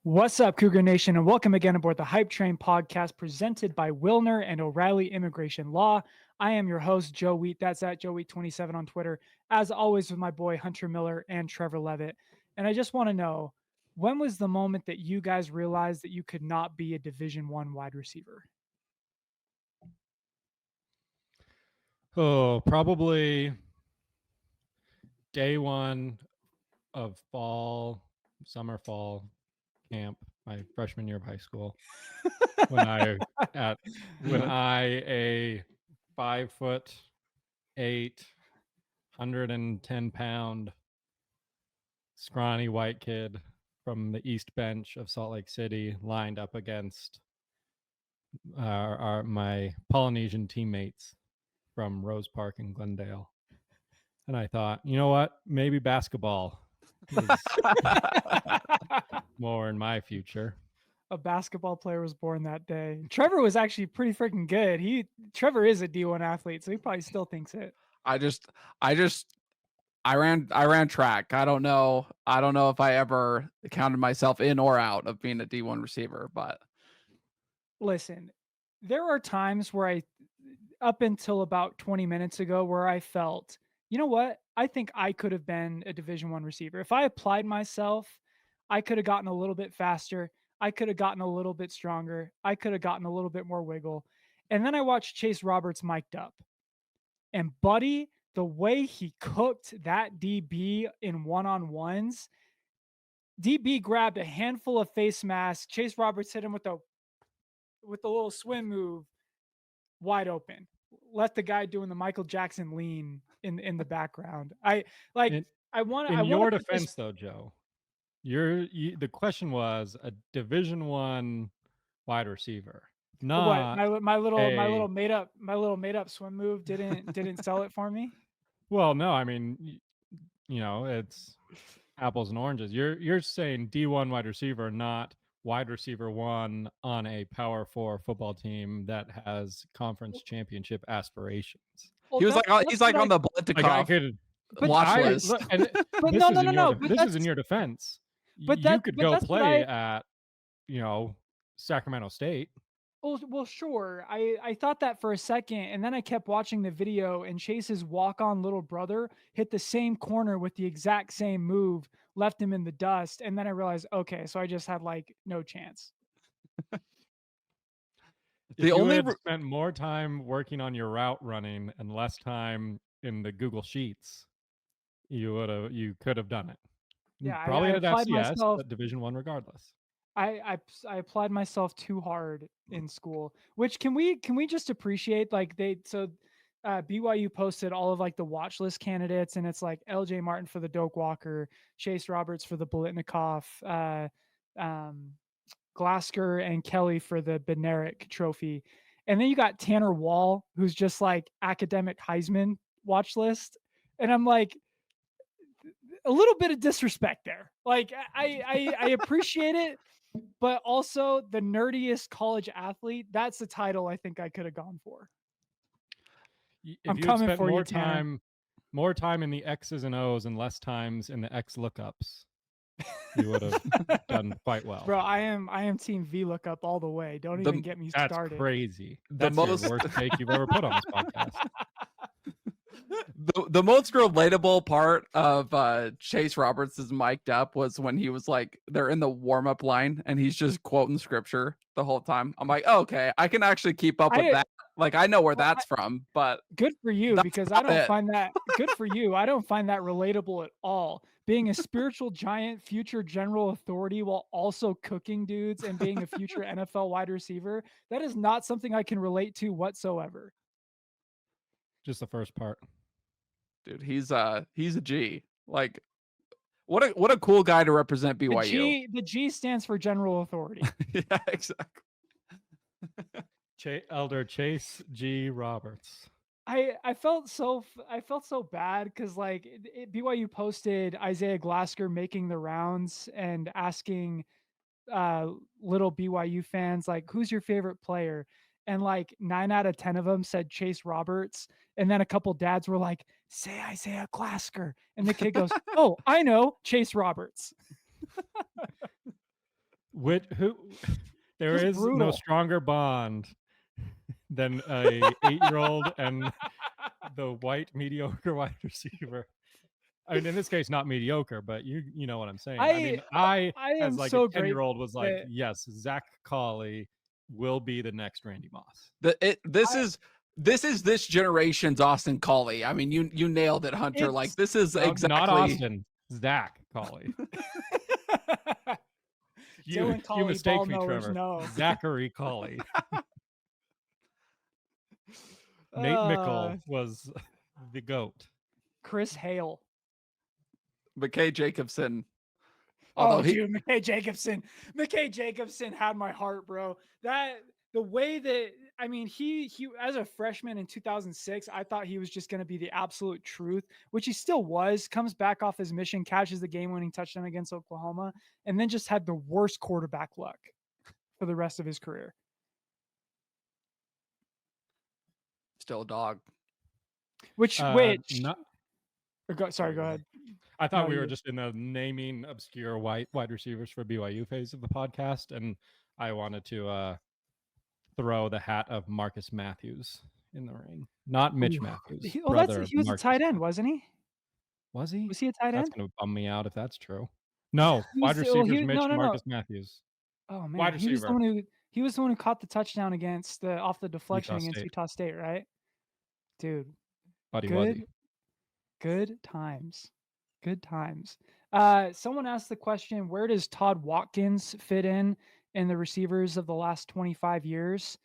What's up, Cougar Nation, and welcome again aboard the Hype Train podcast presented by Wilner and O'Reilly Immigration Law. I am your host, Joe Wheat. That's at Joe Wheat27 on Twitter. As always, with my boy Hunter Miller and Trevor Levitt. And I just want to know, when was the moment that you guys realized that you could not be a Division I wide receiver? Oh, probably day one of summer fall camp, my freshman year of high school. when I, a 5'8", 110-pound, scrawny white kid from the East Bench of Salt Lake City, lined up against my Polynesian teammates from Rose Park in Glendale. And I thought, you know what? Maybe basketball is more in my future. A basketball player was born that day. Trevor was actually pretty freaking good. Trevor is a D1 athlete, so he probably still thinks it. I ran track. I don't know if I ever counted myself in or out of being a D1 receiver, but listen, there are times where up until about 20 minutes ago, where I felt, you know what? I think I could have been a Division I receiver. If I applied myself, I could have gotten a little bit faster. I could have gotten a little bit stronger. I could have gotten a little bit more wiggle. And then I watched Chase Roberts mic'd up. And buddy, the way he cooked that DB in one-on-ones, DB grabbed a handful of face masks. Chase Roberts hit him with the little swim move, wide open. Let the guy doing the Michael Jackson lean in the background. In your defense, though, Joe, the question was a Division I wide receiver. Not what, my little made up swim move didn't sell it for me. Well, no, I mean, it's apples and oranges. You're saying D1 wide receiver, not wide receiver one on a Power 4 football team that has conference championship aspirations. Well, he's like on the Blitikoff watch list. This is in your defense. But you could go play at, Sacramento State. Well, sure. I thought that for a second, and then I kept watching the video, and Chase's walk-on little brother hit the same corner with the exact same move, left him in the dust, and then I realized, okay, so I just had no chance. If you had spent more time working on your route running and less time in the Google Sheets, you could have done it. Yeah, probably at FCS, but Division I regardless. I applied myself too hard in school, which can we just appreciate BYU posted all of the watch list candidates, and it's LJ Martin for the Doak Walker, Chase Roberts for the Bolitnikoff, Glasker and Kelly for the Bednarik trophy. And then you got Tanner Wall, who's just academic Heisman watch list. And I'm a little bit of disrespect there. I appreciate it, but also the nerdiest college athlete. That's the title I think I could have gone for. I'm coming for you, Tanner. More time in the X's and O's and less times in the X lookups, you would have done quite well. Bro, I am team VLOOKUP all the way. Don't even get me started. That's crazy. That's the worst take you've ever put on this podcast. The most relatable part of Chase Roberts' mic'd up was when he was they're in the warm-up line and he's just quoting scripture the whole time. I'm like, oh, okay, I can actually keep up with that. I know where that's from, but good for you, because I don't find that good for you. I don't find that relatable at all. Being a spiritual giant, future general authority while also cooking dudes and being a future NFL wide receiver, that is not something I can relate to whatsoever. Just the first part. Dude, he's a G. What a cool guy to represent BYU. The G stands for general authority. Yeah, exactly. Elder Chase G. Roberts. I felt so bad because BYU posted Isaiah Glasker making the rounds and asking little BYU fans who's your favorite player, and 9 out of 10 of them said Chase Roberts, and then a couple dads were like, say Isaiah Glasker, and the kid goes, oh, I know, Chase Roberts. There Just is no brutal. stronger bond than a 8-year-old and the white mediocre wide receiver. I mean, in this case, not mediocre, but you know what I'm saying. I mean, I am as like a so 10-year-old was like, that yes, Zach Colley will be the next Randy Moss. This is this generation's Austin Collie. I mean, you nailed it, Hunter. Like this is exactly not Austin, Zach Colley. you Colley, mistake ball me, knowers Trevor. know. Zachary Colley. Nate Mickle was the GOAT. Chris Hale. McKay Jacobson. Dude, McKay Jacobson had my heart, bro. The way that, I mean, he as a freshman in 2006, I thought he was just going to be the absolute truth, which he still was. Comes back off his mission, catches the game-winning touchdown against Oklahoma, and then just had the worst quarterback luck for the rest of his career. Still a dog. Sorry, go Sorry, ahead. I thought we were just in the naming obscure wide receivers for BYU phase of the podcast, and I wanted to throw the hat of Marcus Matthews in the ring. Not Mitch Matthews. He was a tight end, wasn't he? Was he? Was he a tight end? That's going to bum me out if that's true. No, wide receivers, Marcus Matthews. Oh man, wide receiver. He was the one who caught the touchdown off the deflection against Utah State, right? Dude, good times. Good times. Someone asked the question, where does Todd Watkins fit in the receivers of the last 25 years?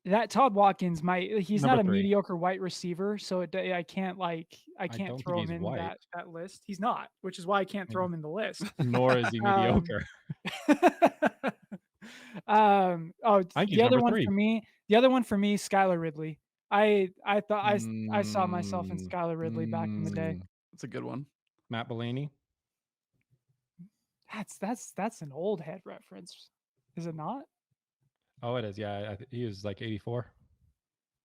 That Todd Watkins he's Number not a 3. mediocre white receiver, so I can't throw him in white. that list. He's not, which is why I can't throw him in the list. Nor is he mediocre. The other one for me, Skylar Ridley. I thought I saw myself in Skylar Ridley back in the day. That's a good one. Matt Bellini. That's an old head reference, is it not? Oh, it is. Yeah, he was like 84.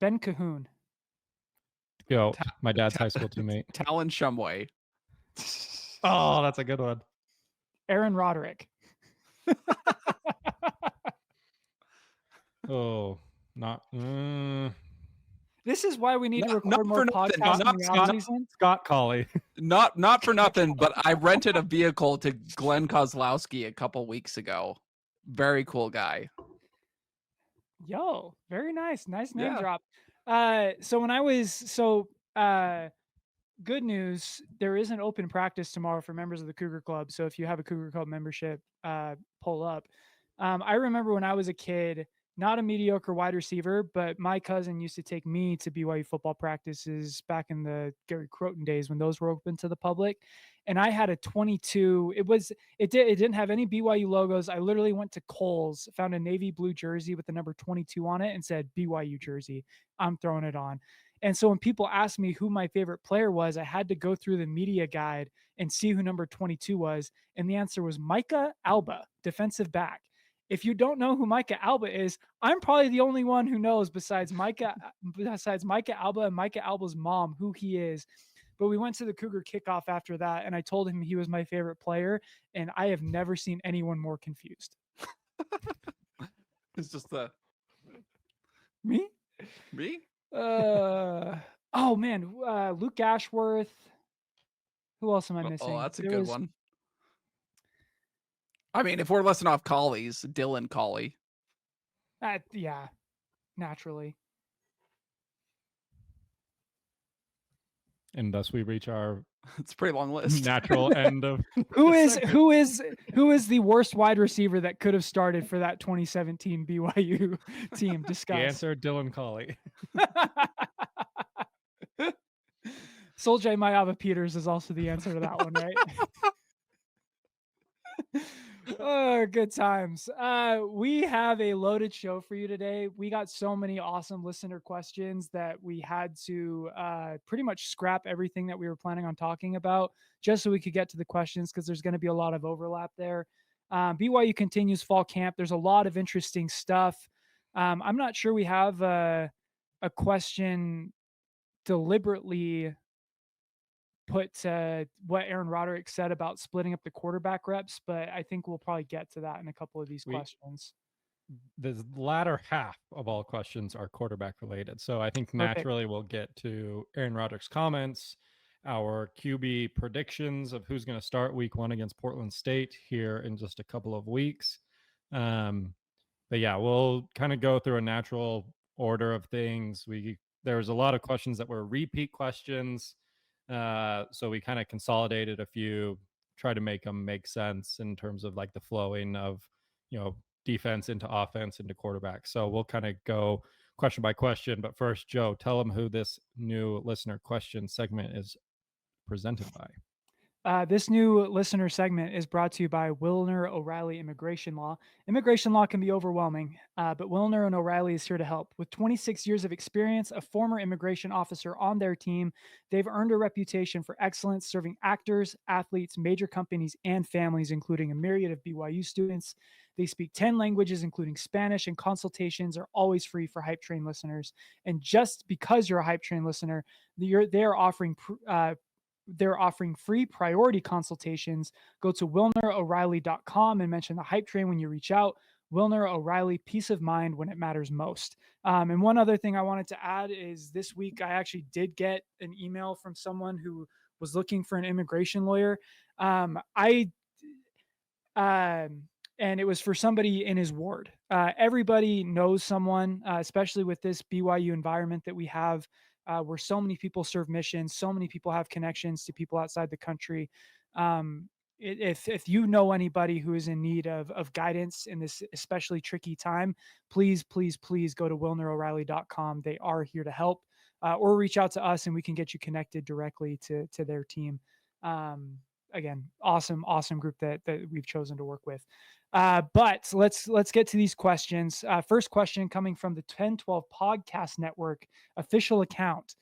Ben Cahoon. Yo, my dad's high school teammate. Talon Shumway. Oh, that's a good one. Aaron Roderick. Oh, not. This is why we need to record more podcasts in the off-season. Scott Colley. Not for nothing, but I rented a vehicle to Glenn Kozlowski a couple weeks ago. Very cool guy. Yo, very nice. Nice name drop. Good news, there is an open practice tomorrow for members of the Cougar Club. So if you have a Cougar Club membership, pull up. I remember when I was a kid, not a mediocre wide receiver, but my cousin used to take me to BYU football practices back in the Gary Croton days when those were open to the public. And I had a 22. It didn't have any BYU logos. I literally went to Kohl's, found a navy blue jersey with the number 22 on it and said BYU jersey. I'm throwing it on. And so when people asked me who my favorite player was, I had to go through the media guide and see who number 22 was. And the answer was Micah Alba, defensive back. If you don't know who Micah Alba is, I'm probably the only one who knows besides Micah Alba and Micah Alba's mom who he is. But we went to the Cougar kickoff after that, and I told him he was my favorite player, and I have never seen anyone more confused. It's just Me? Oh man, Luke Ashworth. Who else am I missing? Oh, that's a good one. I mean, if we're listing off Collies, Dylan Colley. Yeah, naturally. And thus we reach our it's a pretty long list. Natural end of who is the worst wide receiver that could have started for that 2017 BYU team? Discuss. The answer, Dylan Colley. Soljay Mayava Peters is also the answer to that one, right? Oh, good times. We have a loaded show for you today. We got so many awesome listener questions that we had to pretty much scrap everything that we were planning on talking about just so we could get to the questions, because there's going to be a lot of overlap there. BYU continues fall camp. There's a lot of interesting stuff. I'm not sure we have a question deliberately put what Aaron Roderick said about splitting up the quarterback reps, but I think we'll probably get to that in a couple of these questions. The latter half of all questions are quarterback related. So I think naturally we'll get to Aaron Roderick's comments, our QB predictions of who's going to start week 1 against Portland State here in just a couple of weeks. But yeah, we'll kind of go through a natural order of things. There's a lot of questions that were repeat questions. So we kind of consolidated a few, try to make them make sense in terms of like the flowing of, defense into offense into quarterback. So we'll kind of go question by question. But first, Joe, tell them who this new listener question segment is presented by. This new listener segment is brought to you by Wilner O'Reilly Immigration Law. Immigration law can be overwhelming, but Wilner and O'Reilly is here to help. With 26 years of experience, a former immigration officer on their team, they've earned a reputation for excellence serving actors, athletes, major companies, and families, including a myriad of BYU students. They speak 10 languages, including Spanish, and consultations are always free for Hype Train listeners. And just because you're a Hype Train listener, they're offering free priority consultations. Go to wilneroreilly.com and mention the Hype Train when you reach out. Wilner O'Reilly, peace of mind when it matters most. And one other thing I wanted to add is this week I actually did get an email from someone who was looking for an immigration lawyer. And it was for somebody in his ward. Everybody knows someone, especially with this BYU environment that we have, where so many people serve missions, so many people have connections to people outside the country. If you know anybody who is in need of guidance in this especially tricky time, please go to wilneroreilly.com. They are here to help, or reach out to us and we can get you connected directly to their team. Again, awesome group that we've chosen to work with. But let's get to these questions. First question coming from the 1012 Podcast Network official account.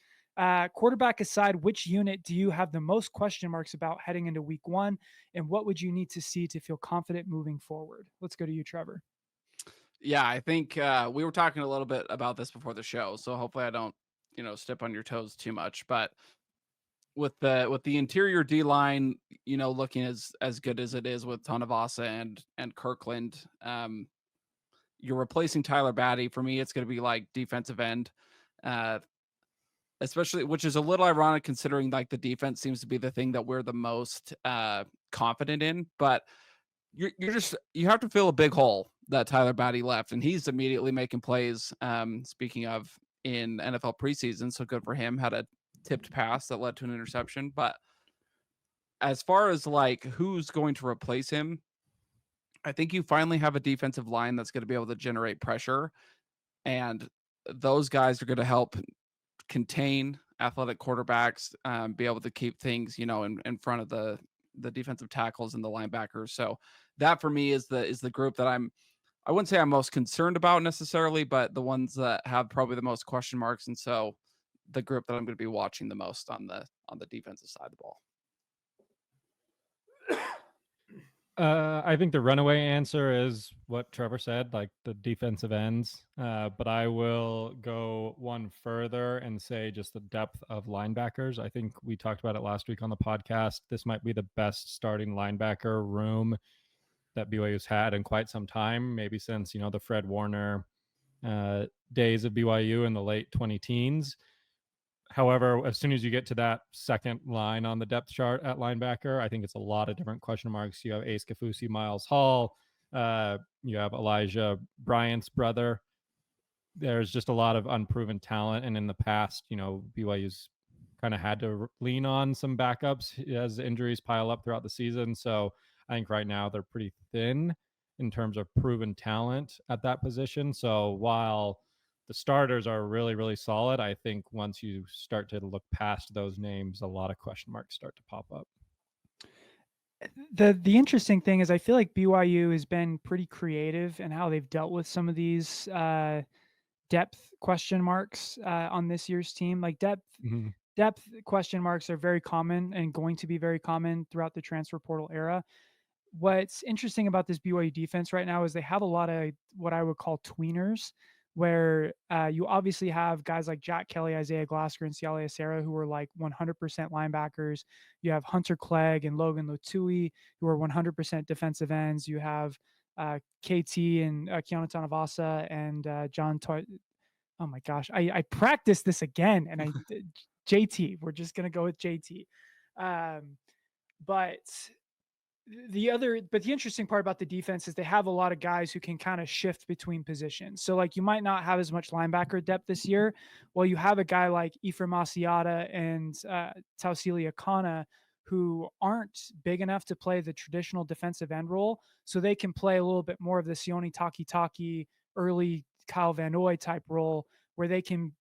Quarterback aside, which unit do you have the most question marks about heading into week 1? And what would you need to see to feel confident moving forward? Let's go to you, Trevor. Yeah, I think we were talking a little bit about this before the show, so hopefully I don't, step on your toes too much. But with the interior D line, looking as good as it is with Tonavasa and Kirkland, you're replacing Tyler Batty. For me, it's going to be like defensive end, especially, which is a little ironic considering like the defense seems to be the thing that we're the most confident in. But you have to fill a big hole that Tyler Batty left, and he's immediately making plays. Speaking of in NFL preseason, so good for him. Had a tipped pass that led to an interception. But as far as like who's going to replace him, I think you finally have a defensive line that's going to be able to generate pressure, and those guys are going to help contain athletic quarterbacks, be able to keep things, in front of the defensive tackles and the linebackers. So that for me is the group that I wouldn't say I'm most concerned about necessarily, but the ones that have probably the most question marks. And so the group that I'm going to be watching the most on the defensive side of the ball. I think the runaway answer is what Trevor said, like the defensive ends. But I will go one further and say just the depth of linebackers. I think we talked about it last week on the podcast. This might be the best starting linebacker room that BYU's had in quite some time, maybe since, the Fred Warner days of BYU in the late 2010s. However, as soon as you get to that second line on the depth chart at linebacker, I think it's a lot of different question marks. You have Ace Kafusi, Miles Hall. You have Elijah Bryant's brother. There's just a lot of unproven talent. And in the past, BYU's kind of had to lean on some backups as injuries pile up throughout the season. So I think right now they're pretty thin in terms of proven talent at that position. So while the starters are really, really solid, I think once you start to look past those names, a lot of question marks start to pop up. The interesting thing is I feel like BYU has been pretty creative in how they've dealt with some of these depth question marks on this year's team. Like depth question marks are very common and going to be very common throughout the transfer portal era. What's interesting about this BYU defense right now is they have a lot of what I would call tweeners, where you obviously have guys like Jack Kelly, Isaiah Glasser, and Siale Acera, who are like 100% linebackers. You have Hunter Clegg and Logan Lutui, who are 100% defensive ends. You have KT and Keanu Tanavasa and oh my gosh, I practiced this again, and JT. We're just gonna go with JT. But the interesting part about the defense is they have a lot of guys who can kind of shift between positions. So like you might not have as much linebacker depth this year. Well, you have a guy like Ephraim Asiata and Tausili Akana who aren't big enough to play the traditional defensive end role. So they can play a little bit more of the Sione Takitaki early Kyle Van Noy type role where they can,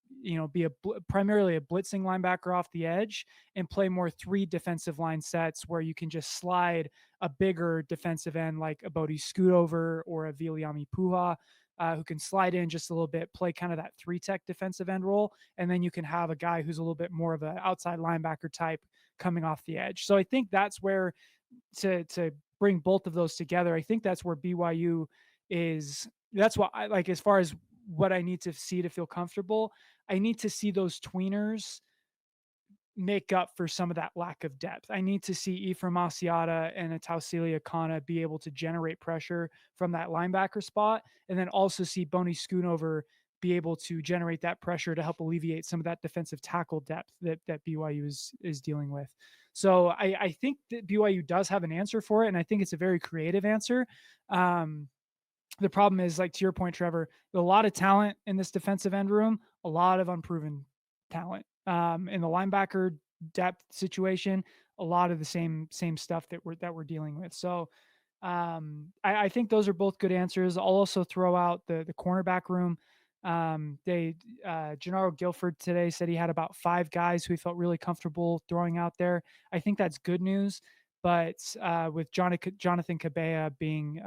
be primarily a blitzing linebacker off the edge and play more 3 defensive line sets where you can just slide a bigger defensive end like a Bodie Scootover or a Viliami Puha, who can slide in just a little bit, play kind of that 3-tech defensive end role. And then you can have a guy who's a little bit more of an outside linebacker type coming off the edge. So I think that's where to bring both of those together, I think that's where BYU is. That's what I like as far as what I need to see to feel comfortable. I need to see those tweeners make up for some of that lack of depth. I need to see Ephraim Asiata and a Tausili Akana be able to generate pressure from that linebacker spot, and then also see Boney Schoonover be able to generate that pressure to help alleviate some of that defensive tackle depth that BYU is dealing with. So I think that BYU does have an answer for it, and I think it's a very creative answer. The problem is, like to your point, Trevor, a lot of talent in this defensive end room, a lot of unproven talent. In the linebacker depth situation, a lot of the same stuff that we're dealing with. So I think those are both good answers. I'll also throw out the cornerback room. Gennaro Guilford today said he had about 5 guys who he felt really comfortable throwing out there. I think that's good news. But with Jonathan Cabea being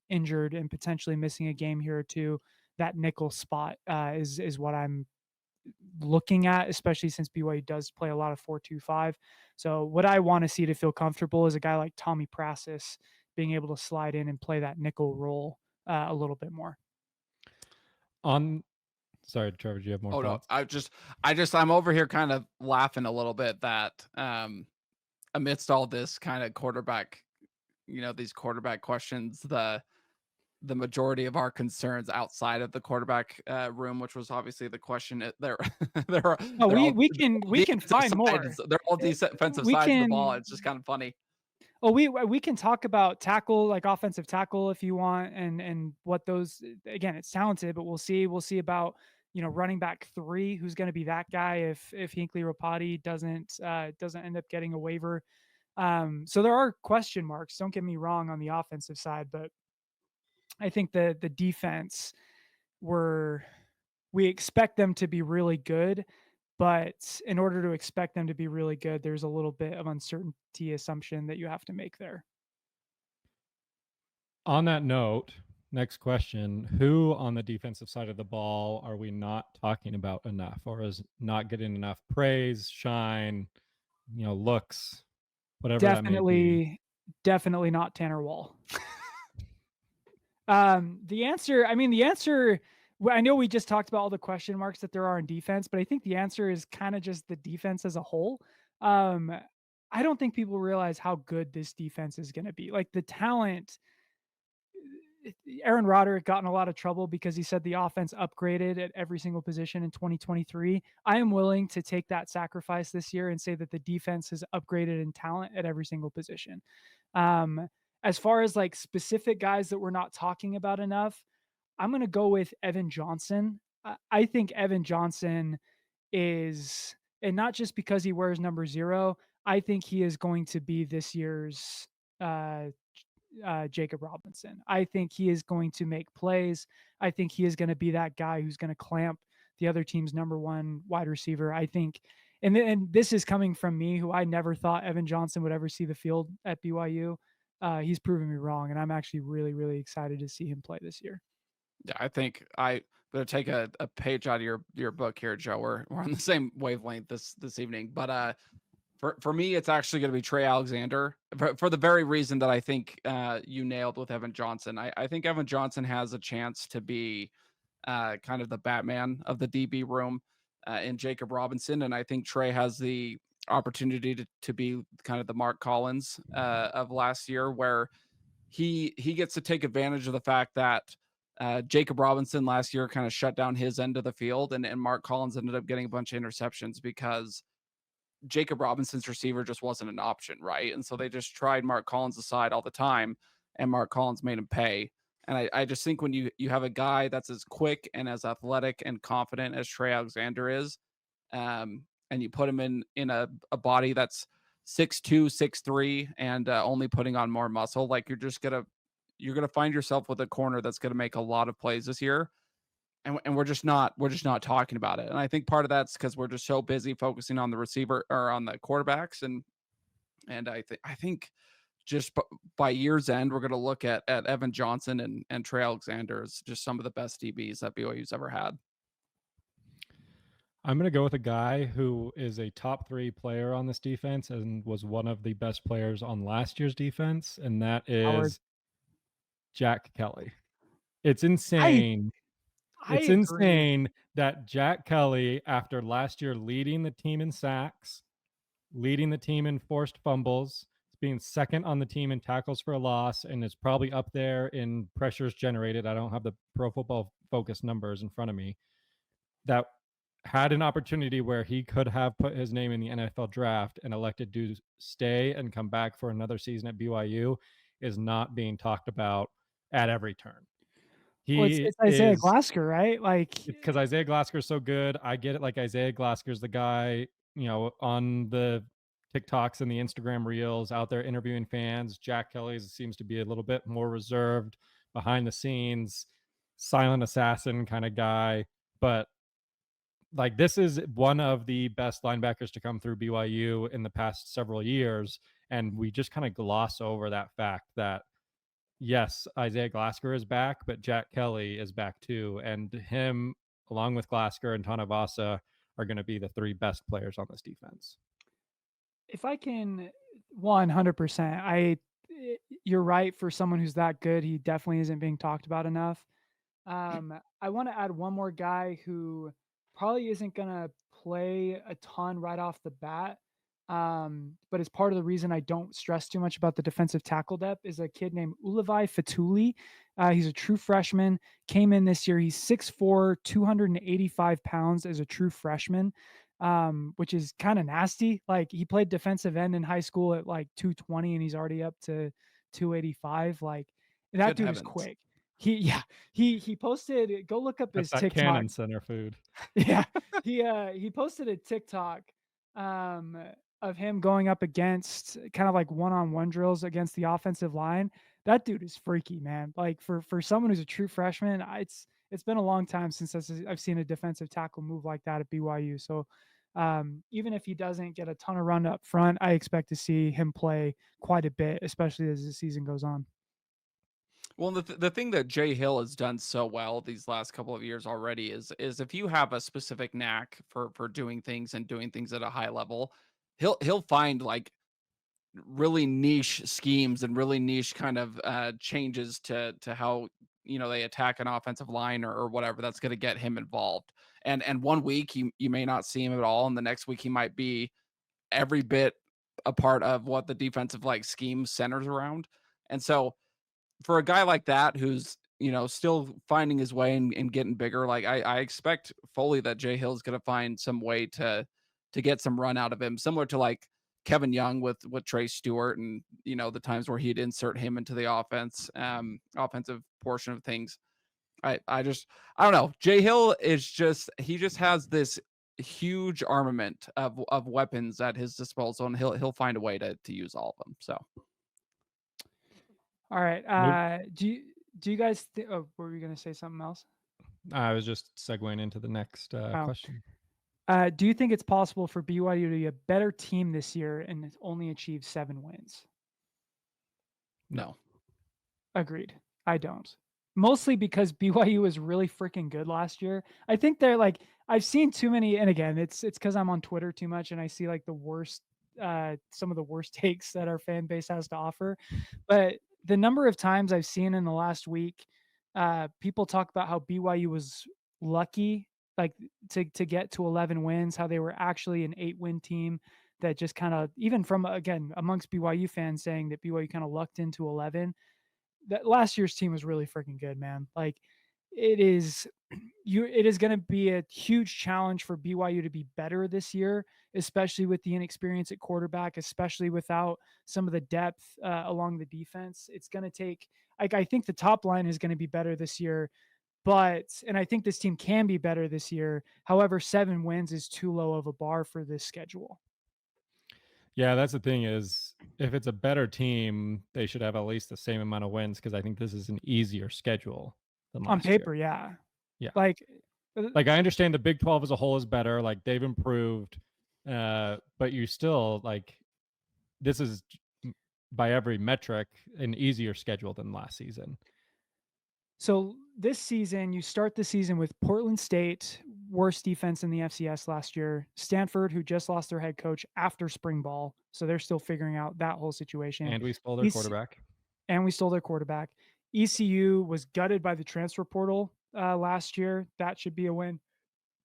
injured and potentially missing a game here or two, that nickel spot is what I'm looking at, especially since BYU does play a lot of 4-2-5. So what I want to see to feel comfortable is a guy like Tommy Prasis being able to slide in and play that nickel role a little bit more. Sorry, Trevor, do you have more thoughts? No, I'm over here kind of laughing a little bit that amidst all this kind of quarterback, these quarterback questions, the majority of our concerns outside of the quarterback room, which was obviously the question there. We can find more. They're all defensive sides of the ball. It's just kind of funny. Oh, we can talk about tackle, like offensive tackle, if you want, and what those. Again, it's talented, but we'll see about running back 3, who's going to be that guy if Hinckley Rapati doesn't end up getting a waiver. So there are question marks. Don't get me wrong on the offensive side, but I think the defense we expect them to be really good, but in order to expect them to be really good, there's a little bit of uncertainty assumption that you have to make there. On that note, next question, who on the defensive side of the ball are we not talking about enough, or is not getting enough praise, shine, looks, whatever that may be? Definitely not Tanner Wall. The answer, I know we just talked about all the question marks that there are in defense, but I think the answer is kind of just the defense as a whole. I don't think people realize how good this defense is going to be. Like the talent, Aaron Roderick got in a lot of trouble because he said the offense upgraded at every single position in 2023. I am willing to take that sacrifice this year and say that the defense has upgraded in talent at every single position. As far as like specific guys that we're not talking about enough, I'm going to go with Evan Johnson. I think Evan Johnson is, and not just because he wears number 0, I think he is going to be this year's Jacob Robinson. I think he is going to make plays. I think he is going to be that guy who's going to clamp the other team's number 1 wide receiver. I think, and this is coming from me, who I never thought Evan Johnson would ever see the field at BYU. He's proven me wrong, and I'm actually really, really excited to see him play this year. Yeah, I think I'm going to take a page out of your book here, Joe. We're on the same wavelength this evening, but for me, it's actually going to be Trey Alexander for the very reason that I think you nailed with Evan Johnson. I think Evan Johnson has a chance to be kind of the Batman of the DB room in Jacob Robinson. And I think Trey has the opportunity to be kind of the Mark Collins of last year, where he gets to take advantage of the fact that Jacob Robinson last year kind of shut down his end of the field, and Mark Collins ended up getting a bunch of interceptions because Jacob Robinson's receiver just wasn't an option, right? And so they just tried Mark Collins aside all the time, and Mark Collins made him pay. And I just think when you have a guy that's as quick and as athletic and confident as Trey Alexander is, and you put him in a body that's 6'2", 6'3", and only putting on more muscle, like you're gonna find yourself with a corner that's gonna make a lot of plays this year. And we're just not talking about it. And I think part of that's because we're just so busy focusing on the receiver or on the quarterbacks. And I think just by year's end, we're gonna look at Evan Johnson and Trey Alexander as just some of the best DBs that BYU's ever had. I'm going to go with a guy who is a top 3 player on this defense and was one of the best players on last year's defense, and that Howard. is Jack Kelly. It's I insane. I It's agree. insane that Jack Kelly, after last year leading the team in sacks, leading the team in forced fumbles, being second on the team in tackles for a loss, and is probably up there in pressures generated. I don't have the Pro Football Focus numbers in front of me. That had an opportunity where he could have put his name in the NFL draft and elected to stay and come back for another season at BYU is not being talked about at every turn. Well, He it's Isaiah is Glasgow, right? Like, because Isaiah Glasgow is so good. I get it. Like Isaiah Glasgow is the guy, on the TikToks and the Instagram reels out there interviewing fans. Jack Kelly seems to be a little bit more reserved, behind the scenes, silent assassin kind of guy. But like this is one of the best linebackers to come through BYU in the past several years. And we just kind of gloss over that fact that yes, Isaiah Glasgow is back, but Jack Kelly is back too. And him, along with Glasgow and Tanavasa, are going to be the 3 best players on this defense. if I can 100%, you're right. For someone who's that good, he definitely isn't being talked about enough. I want to add one more guy who probably isn't going to play a ton right off the bat. But as part of the reason I don't stress too much about the defensive tackle depth is a kid named Ulavai Fatuli. He's a true freshman, came in this year. He's 6'4", 285 pounds as a true freshman, which is kind of nasty. Like, he played defensive end in high school at like 220 and he's already up to 285. Like, that Good dude is heavens. quick. He posted, go look up That's his that TikTok. Cannon Center food. Yeah. He posted a TikTok um of him going up against kind of like one-on-one drills against the offensive line. That dude is freaky, man. Like, for someone who's a true freshman, it's been a long time since I've seen a defensive tackle move like that at BYU. So even if he doesn't get a ton of run up front, I expect to see him play quite a bit, especially as the season goes on. Well, the thing that Jay Hill has done so well these last couple of years already is if you have a specific knack for doing things and doing things at a high level, he'll find like really niche schemes and really niche kind of changes to how they attack an offensive line or whatever that's going to get him involved. And one week you may not see him at all, and the next week he might be every bit a part of what the defensive like scheme centers around. And so for a guy like that who's still finding his way and getting bigger, like I expect fully that Jay Hill's going to find some way to get some run out of him, similar to like Kevin Young with Trey Stewart, and the times where he'd insert him into the offensive portion of things. I don't know. Jay Hill he just has this huge armament of weapons at his disposal, and he'll find a way to use all of them. So All right. Move- Do you guys were you gonna say something else? I was just segueing into the next Oh. question. Do you think it's possible for BYU to be a better team this year and only achieve 7 wins? no. Agreed. I don't. Mostly because BYU was really freaking good last year. I think they're like, I've seen too many, and again, it's because I'm on Twitter too much and I see like the worst, some of the worst takes that our fan base has to offer. But the number of times I've seen in the last week, People talk about how BYU was lucky, like to get to 11 wins, how they were actually an 8-win team that just kind of, even from again amongst BYU fans saying that BYU kind of lucked into 11. That last year's team was really freaking good, man. Like it is it is going to be a huge challenge for BYU to be better this year, especially with the inexperience at quarterback, especially without some of the depth along the defense. It's going to take, like, I think the top line is going to be better this year, and I think this team can be better this year. However, 7 wins is too low of a bar for this schedule. Yeah, that's the thing is if it's a better team, they should have at least the same amount of wins because I think this is an easier schedule than On last year. paper, yeah. Yeah. Like, Like I understand the Big 12 as a whole is better, like they've improved, but you still like this is by every metric an easier schedule than last season. so this season, you start the season with Portland State, worst defense in the FCS last year. Stanford, who just lost their head coach after spring ball, so they're still figuring out that whole situation. And we stole their quarterback. And we stole their quarterback. ECU was gutted by the transfer portal last year. That should be a win.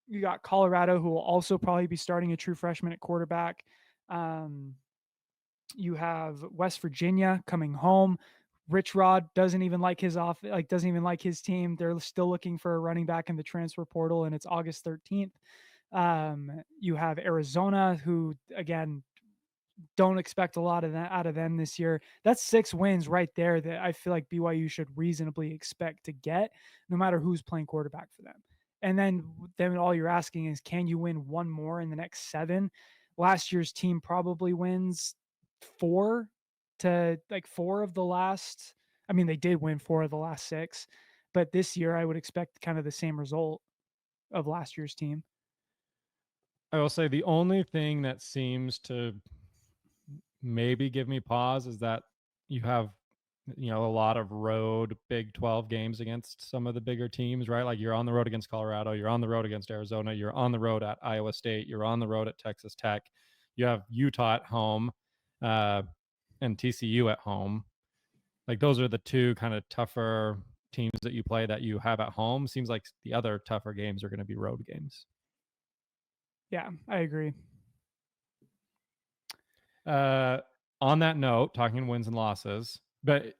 You got Colorado, who will also probably be starting a true freshman at quarterback. You have West Virginia coming home. Rich Rod doesn't even like doesn't even like his team. They're still looking for a running back in the transfer portal, and it's August 13th. You have Arizona, who again don't expect a lot of that out of them this year. That's 6 wins right there that I feel like BYU should reasonably expect to get, no matter who's playing quarterback for them. And then all you're asking is, can you win one more in the next 7? Last year's team probably wins 4 of the last. I mean, they did win 4 of the last 6, but this year I would expect kind of the same result of last year's team. I will say the only thing that seems to maybe give me pause is that you have a lot of road Big 12 games against some of the bigger teams, right? Like you're on the road against Colorado, you're on the road against Arizona, you're on the road at Iowa State, you're on the road at Texas Tech, you have Utah at home, and TCU at home. Like those are the 2 kind of tougher teams that you play that you have at home. Seems like the other tougher games are going to be road games. Yeah, I agree. On that note, talking wins and losses, but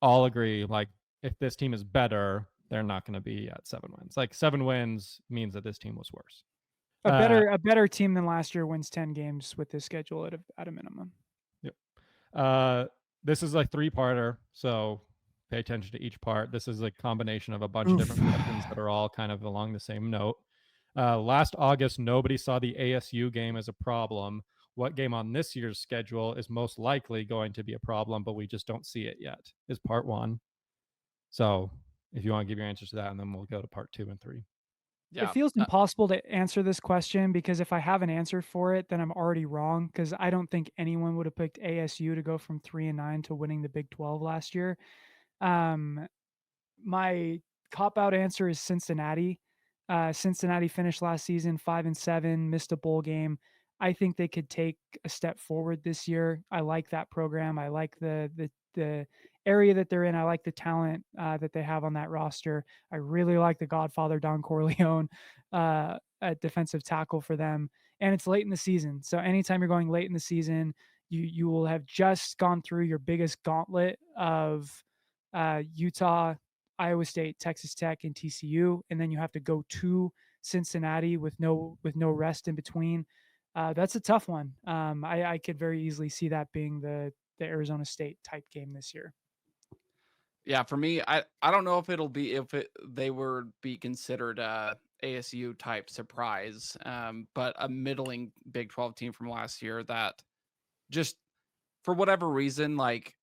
all agree, like if this team is better, they're not going to be at 7 wins. Like 7 wins means that this team was worse. A better team than last year wins 10 games with this schedule at a minimum. Yep. This is a 3-parter, so pay attention to each part. This is a combination of a bunch of different questions that are all kind of along the same note. Last August, nobody saw the ASU game as a problem. What game on this year's schedule is most likely going to be a problem, but we just don't see it yet, is part 1. So if you want to give your answers to that, and then we'll go to part 2 and 3. Yeah. It feels impossible to answer this question because if I have an answer for it, then I'm already wrong, because I don't think anyone would have picked ASU to go from 3-9 to winning the Big 12 last year. My cop-out answer is Cincinnati. Cincinnati finished last season 5-7, missed a bowl game. I think they could take a step forward this year. I like that program. I like the area that they're in. I like the talent that they have on that roster. I really like the Godfather Don Corleone at defensive tackle for them. And it's late in the season, so anytime you're going late in the season, you will have just gone through your biggest gauntlet of Utah, Iowa State, Texas Tech, and TCU, and then you have to go to Cincinnati with no rest in between. That's a tough one. I could very easily see that being the Arizona State type game this year. Yeah, for me, I don't know if they would be considered a ASU type surprise, but a middling Big 12 team from last year that just for whatever reason, like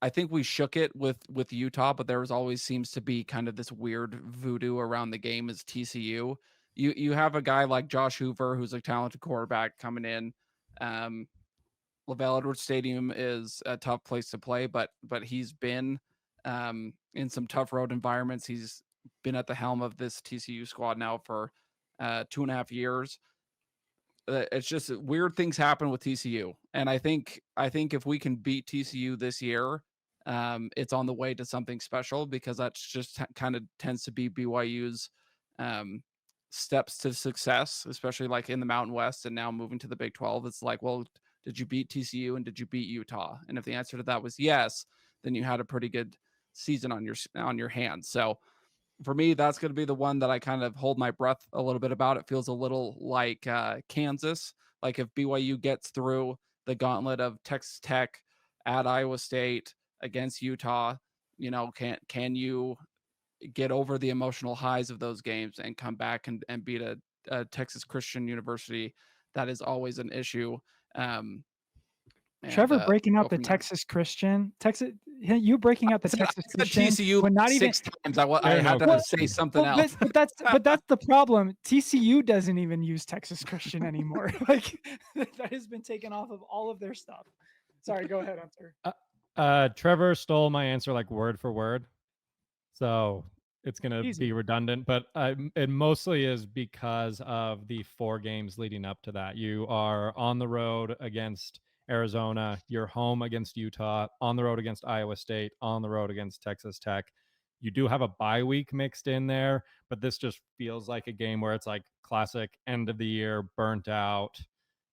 I think we shook it with Utah, but there always seems to be kind of this weird voodoo around the game as TCU. You have a guy like Josh Hoover, who's a talented quarterback coming in. LaVell Edwards Stadium is a tough place to play, but he's been in some tough road environments. He's been at the helm of this TCU squad now for 2.5 years. It's just weird things happen with TCU, and I think if we can beat TCU this year, it's on the way to something special, because that's just kind of tends to be BYU's steps to success, especially like in the Mountain West and now moving to the Big 12. It's like, well, did you beat TCU and did you beat Utah? And if the answer to that was yes, then you had a pretty good season on your hands. So for me, that's going to be the one that I kind of hold my breath a little bit about. It feels a little like Kansas. Like if BYU gets through the gauntlet of Texas Tech, at Iowa State, against Utah, can you get over the emotional highs of those games and come back and beat a Texas Christian University? That is always an issue. Trevor breaking Go out the from there. Texas Christian, you breaking out the Texas I said Christian TCU when not even 6 times. I They're had no to say Christian. something well, else. but that's the problem. TCU doesn't even use Texas Christian anymore. Like that has been taken off of all of their stuff. Sorry, go ahead, Hunter. Trevor stole my answer like word for word, so it's going to Easy. be redundant, but it mostly is because of the 4 games leading up to that. You are on the road against Arizona, you're home against Utah, on the road against Iowa State, on the road against Texas Tech. You do have a bye week mixed in there, but this just feels like a game where it's like classic end of the year, burnt out.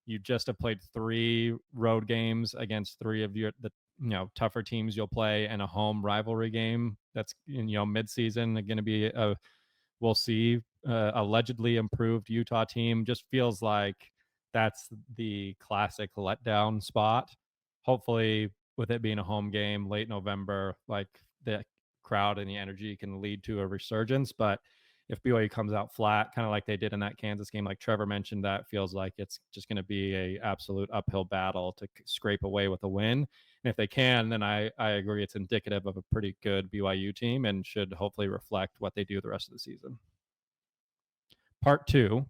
You just have played 3 road games against 3 of the tougher teams you'll play, and a home rivalry game that's mid-season going to be we'll see allegedly improved Utah team. Just feels like that's the classic letdown spot. Hopefully, with it being a home game late November, like the crowd and the energy can lead to a resurgence. But if BYU comes out flat, kind of like they did in that Kansas game, like Trevor mentioned, that feels like it's just going to be a absolute uphill battle to scrape away with a win. And if they can, then I agree it's indicative of a pretty good BYU team and should hopefully reflect what they do the rest of the season. Part 2,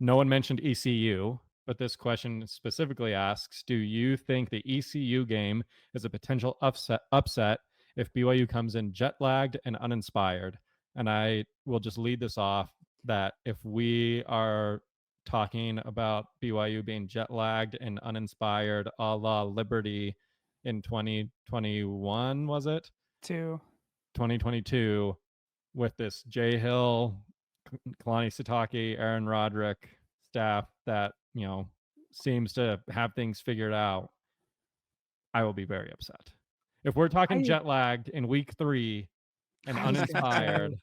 no one mentioned ECU, but this question specifically asks, do you think the ECU game is a potential upset if BYU comes in jet lagged and uninspired? And I will just lead this off that if we are talking about BYU being jet lagged and uninspired a la Liberty in 2021, was it? 2022, with this Jay Hill, Kalani Sitake, Aaron Roderick staff that, seems to have things figured out, I will be very upset. If we're talking jet lagged in week 3 and uninspired.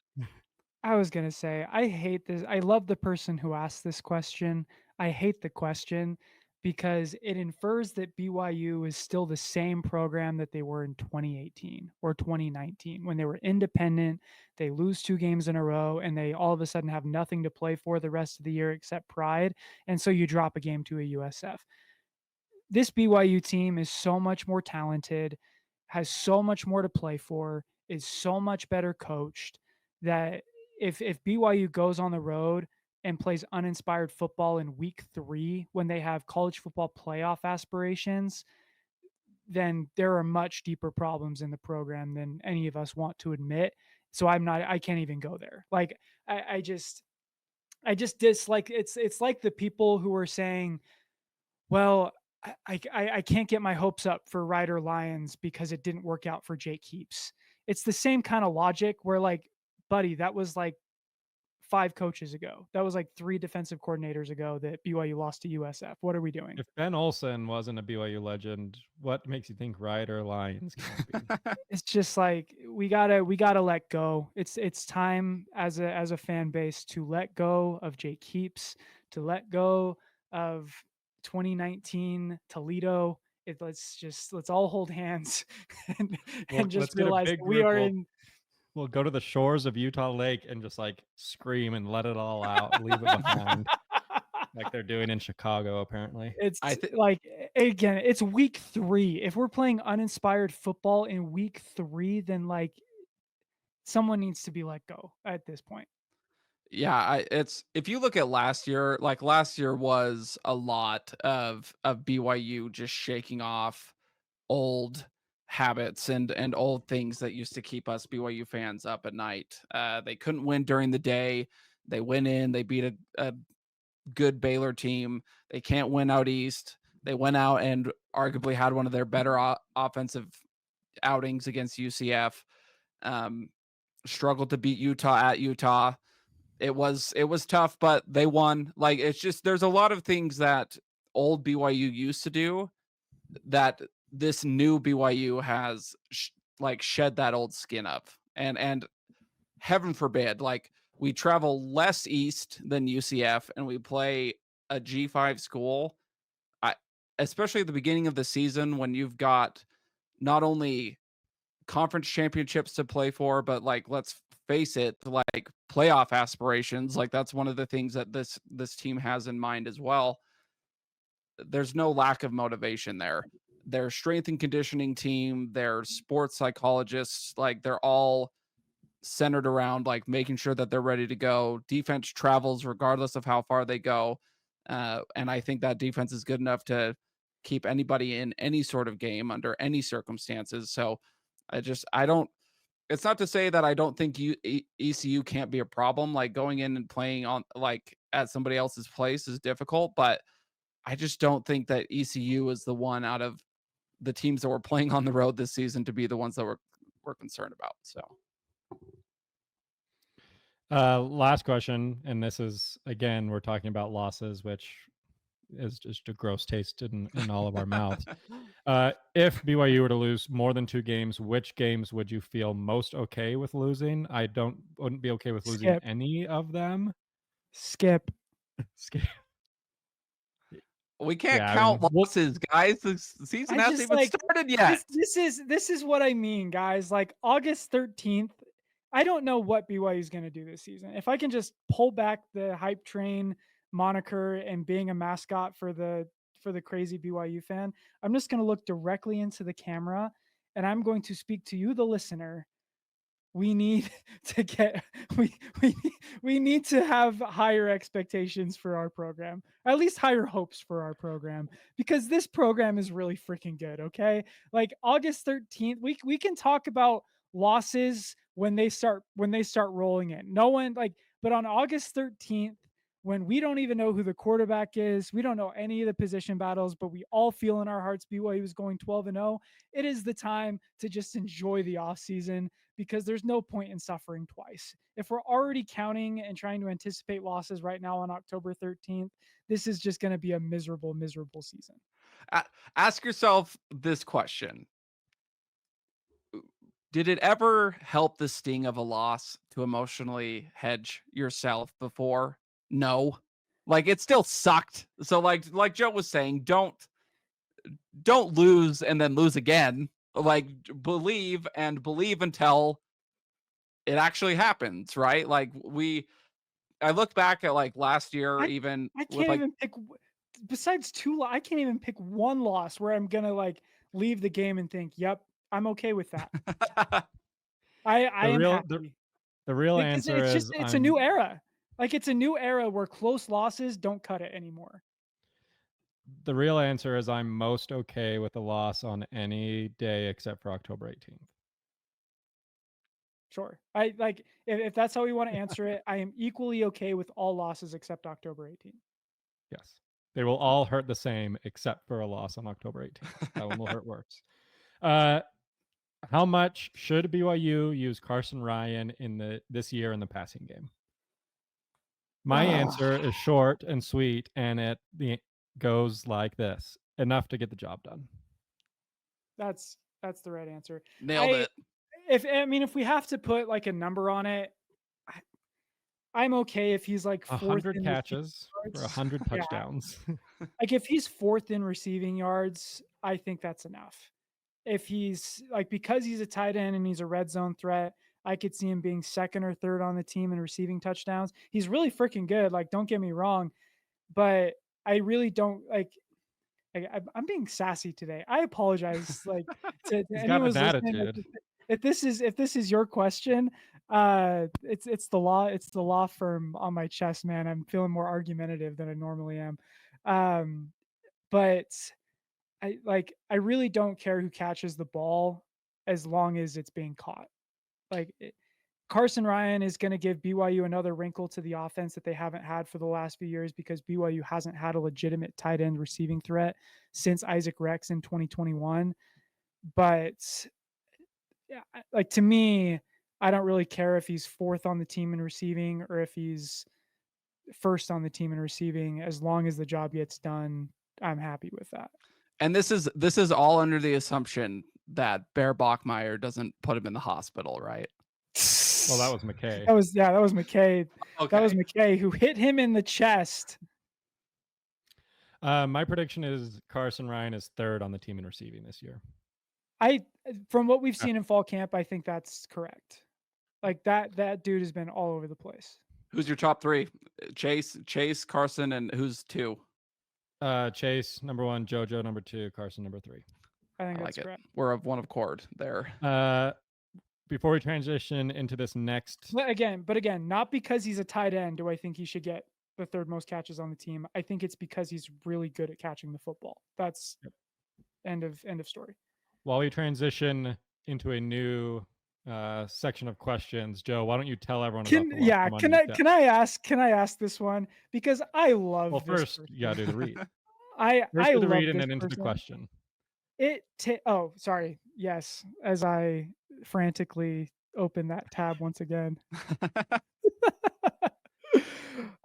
I was going to say, I hate this. I love the person who asked this question. I hate the question because it infers that BYU is still the same program that they were in 2018 or 2019 when they were independent. They lose 2 games in a row and they all of a sudden have nothing to play for the rest of the year except pride. And so you drop a game to a USF. This BYU team is so much more talented, has so much more to play for, is so much better coached that if BYU goes on the road and plays uninspired football in week 3 when they have college football playoff aspirations, then there are much deeper problems in the program than any of us want to admit. So I can't even go there. Like I just dislike it's like the people who are saying, well, I can't get my hopes up for Ryder Lyons because it didn't work out for Jake Heaps. It's the same kind of logic where like, buddy, that was like 5 coaches ago. That was like 3 defensive coordinators ago that BYU lost to USF. What are we doing? If Ben Olsen wasn't a BYU legend, what makes you think Ryder Lyons can't be? It's just like we gotta let go. It's time as a fan base to let go of Jake Heaps, to let go of 2019 Toledo. Let's all hold hands and just realize that we are in. We'll go to the shores of Utah Lake and just like scream and let it all out, leave it behind, like they're doing in Chicago, apparently. It's like, again, it's week 3. If we're playing uninspired football in week 3, then like someone needs to be let go at this point. Yeah, it's if you look at last year, like last year was a lot of BYU just shaking off old habits and old things that used to keep us BYU fans up at night. They couldn't win during the day. They went in, they beat a good Baylor team. They can't win out east. They went out and arguably had one of their better offensive outings against UCF. Struggled to beat Utah at Utah. It was tough, but they won. Like, it's just, there's a lot of things that old BYU used to do that this new BYU has like shed that old skin of. And heaven forbid, like, we travel less east than UCF and we play a G5 school. I Especially at the beginning of the season when you've got not only conference championships to play for, but like, let's face it, like playoff aspirations. Like, that's one of the things that this team has in mind as well. There's no lack of motivation there. Their strength and conditioning team, their sports psychologists, like, they're all centered around like making sure that they're ready to go. Defense travels regardless of how far they go. And I think that defense is good enough to keep anybody in any sort of game under any circumstances. So I don't, it's not to say that I don't think ECU can't be a problem. Like, going in and playing on like at somebody else's place is difficult, but I just don't think that ECU is the one out of the teams that were playing on the road this season to be the ones that we're concerned about. So last question, and this is, again, we're talking about losses, which is just a gross taste in all of our mouths. If BYU were to lose more than 2 games, which games would you feel most okay with losing? I wouldn't be okay with losing Skip. any of them. Skip. we can't Yeah, I count mean, losses, guys. The season I hasn't just even like started yet. this is what I mean, guys. Like, August 13th, I don't know what BYU is going to do this season. If I can just pull back the hype train moniker and being a mascot for the crazy BYU fan, I'm just going to look directly into the camera and I'm going to speak to you, the listener. We need to get we need to have higher expectations for our program, or at least higher hopes for our program, because this program is really freaking good. Okay, like August 13th, we can talk about losses when they start rolling in. No one like, but on August 13th, when we don't even know who the quarterback is, we don't know any of the position battles, but we all feel in our hearts BYU is going 12-0. It is the time to just enjoy the offseason, because there's no point in suffering twice. If we're already counting and trying to anticipate losses right now on October 13th, this is just going to be a miserable, miserable season. Ask yourself this question. Did it ever help the sting of a loss to emotionally hedge yourself before? No. Like, it still sucked. So like Joe was saying, don't lose and then lose again. Like, believe until it actually happens, right? Like, I look back at like last year, even I with can't like even pick, besides I can't even pick one loss where I'm gonna like leave the game and think, "Yep, I'm okay with that." I am happy. The real Because answer it's just is it's a new era. Like, it's a new era where close losses don't cut it anymore. the real answer is I'm most okay with the loss on any day except for October 18th. Sure. I like, if that's how we want to answer it, I am equally okay with all losses except October 18th. Yes. They will all hurt the same except for a loss on October 18th. That one will hurt worse. How much should BYU use Carson Ryan this year in the passing game? My answer is short and sweet, and it goes like this: enough to get the job done. That's the right answer. Nailed it. If we have to put like a number on it, I'm okay if he's like fourth 100 in catches for 100 Yeah. touchdowns. Like, if he's fourth in receiving yards, I think that's enough. If he's like, because he's a tight end and he's a red zone threat, I could see him being second or third on the team in receiving touchdowns. He's really freaking good. Like, don't get me wrong, but I really don't like. I'm being sassy today. I apologize. Like, to He's got anyone who's an listening. Like, attitude. if this is your question, it's the law firm on my chest, man. I'm feeling more argumentative than I normally am. But I really don't care who catches the ball as long as it's being caught. Like, Carson Ryan is going to give BYU another wrinkle to the offense that they haven't had for the last few years, because BYU hasn't had a legitimate tight end receiving threat since Isaac Rex in 2021. But yeah, like to me, I don't really care if he's fourth on the team in receiving or if he's first on the team in receiving. As long as the job gets done, I'm happy with that. And this is all under the assumption that Bear Bachmeyer doesn't put him in the hospital, right? Well, that was McKay. That was McKay. That was Okay. McKay who hit him in the chest. My prediction is Carson Ryan is third on the team in receiving this year. From what we've seen in fall camp, I think that's correct. Like that dude has been all over the place. Who's your top three? Chase, Carson, and who's two? Chase number 1, JoJo number 2, Carson number 3. I think I that's like correct. it. We're of one accord there. Before we transition into this next, But again, not because he's a tight end do I think he should get the third most catches on the team. I think it's because he's really good at catching the football. That's end of story. While we transition into a new section of questions, Joe, why don't you tell everyone about the last one? Can I ask this one because I love Well, this first person. you gotta do the read. I do the love read and this then into the person. question. Oh, sorry. Yes, as I frantically open that tab once again.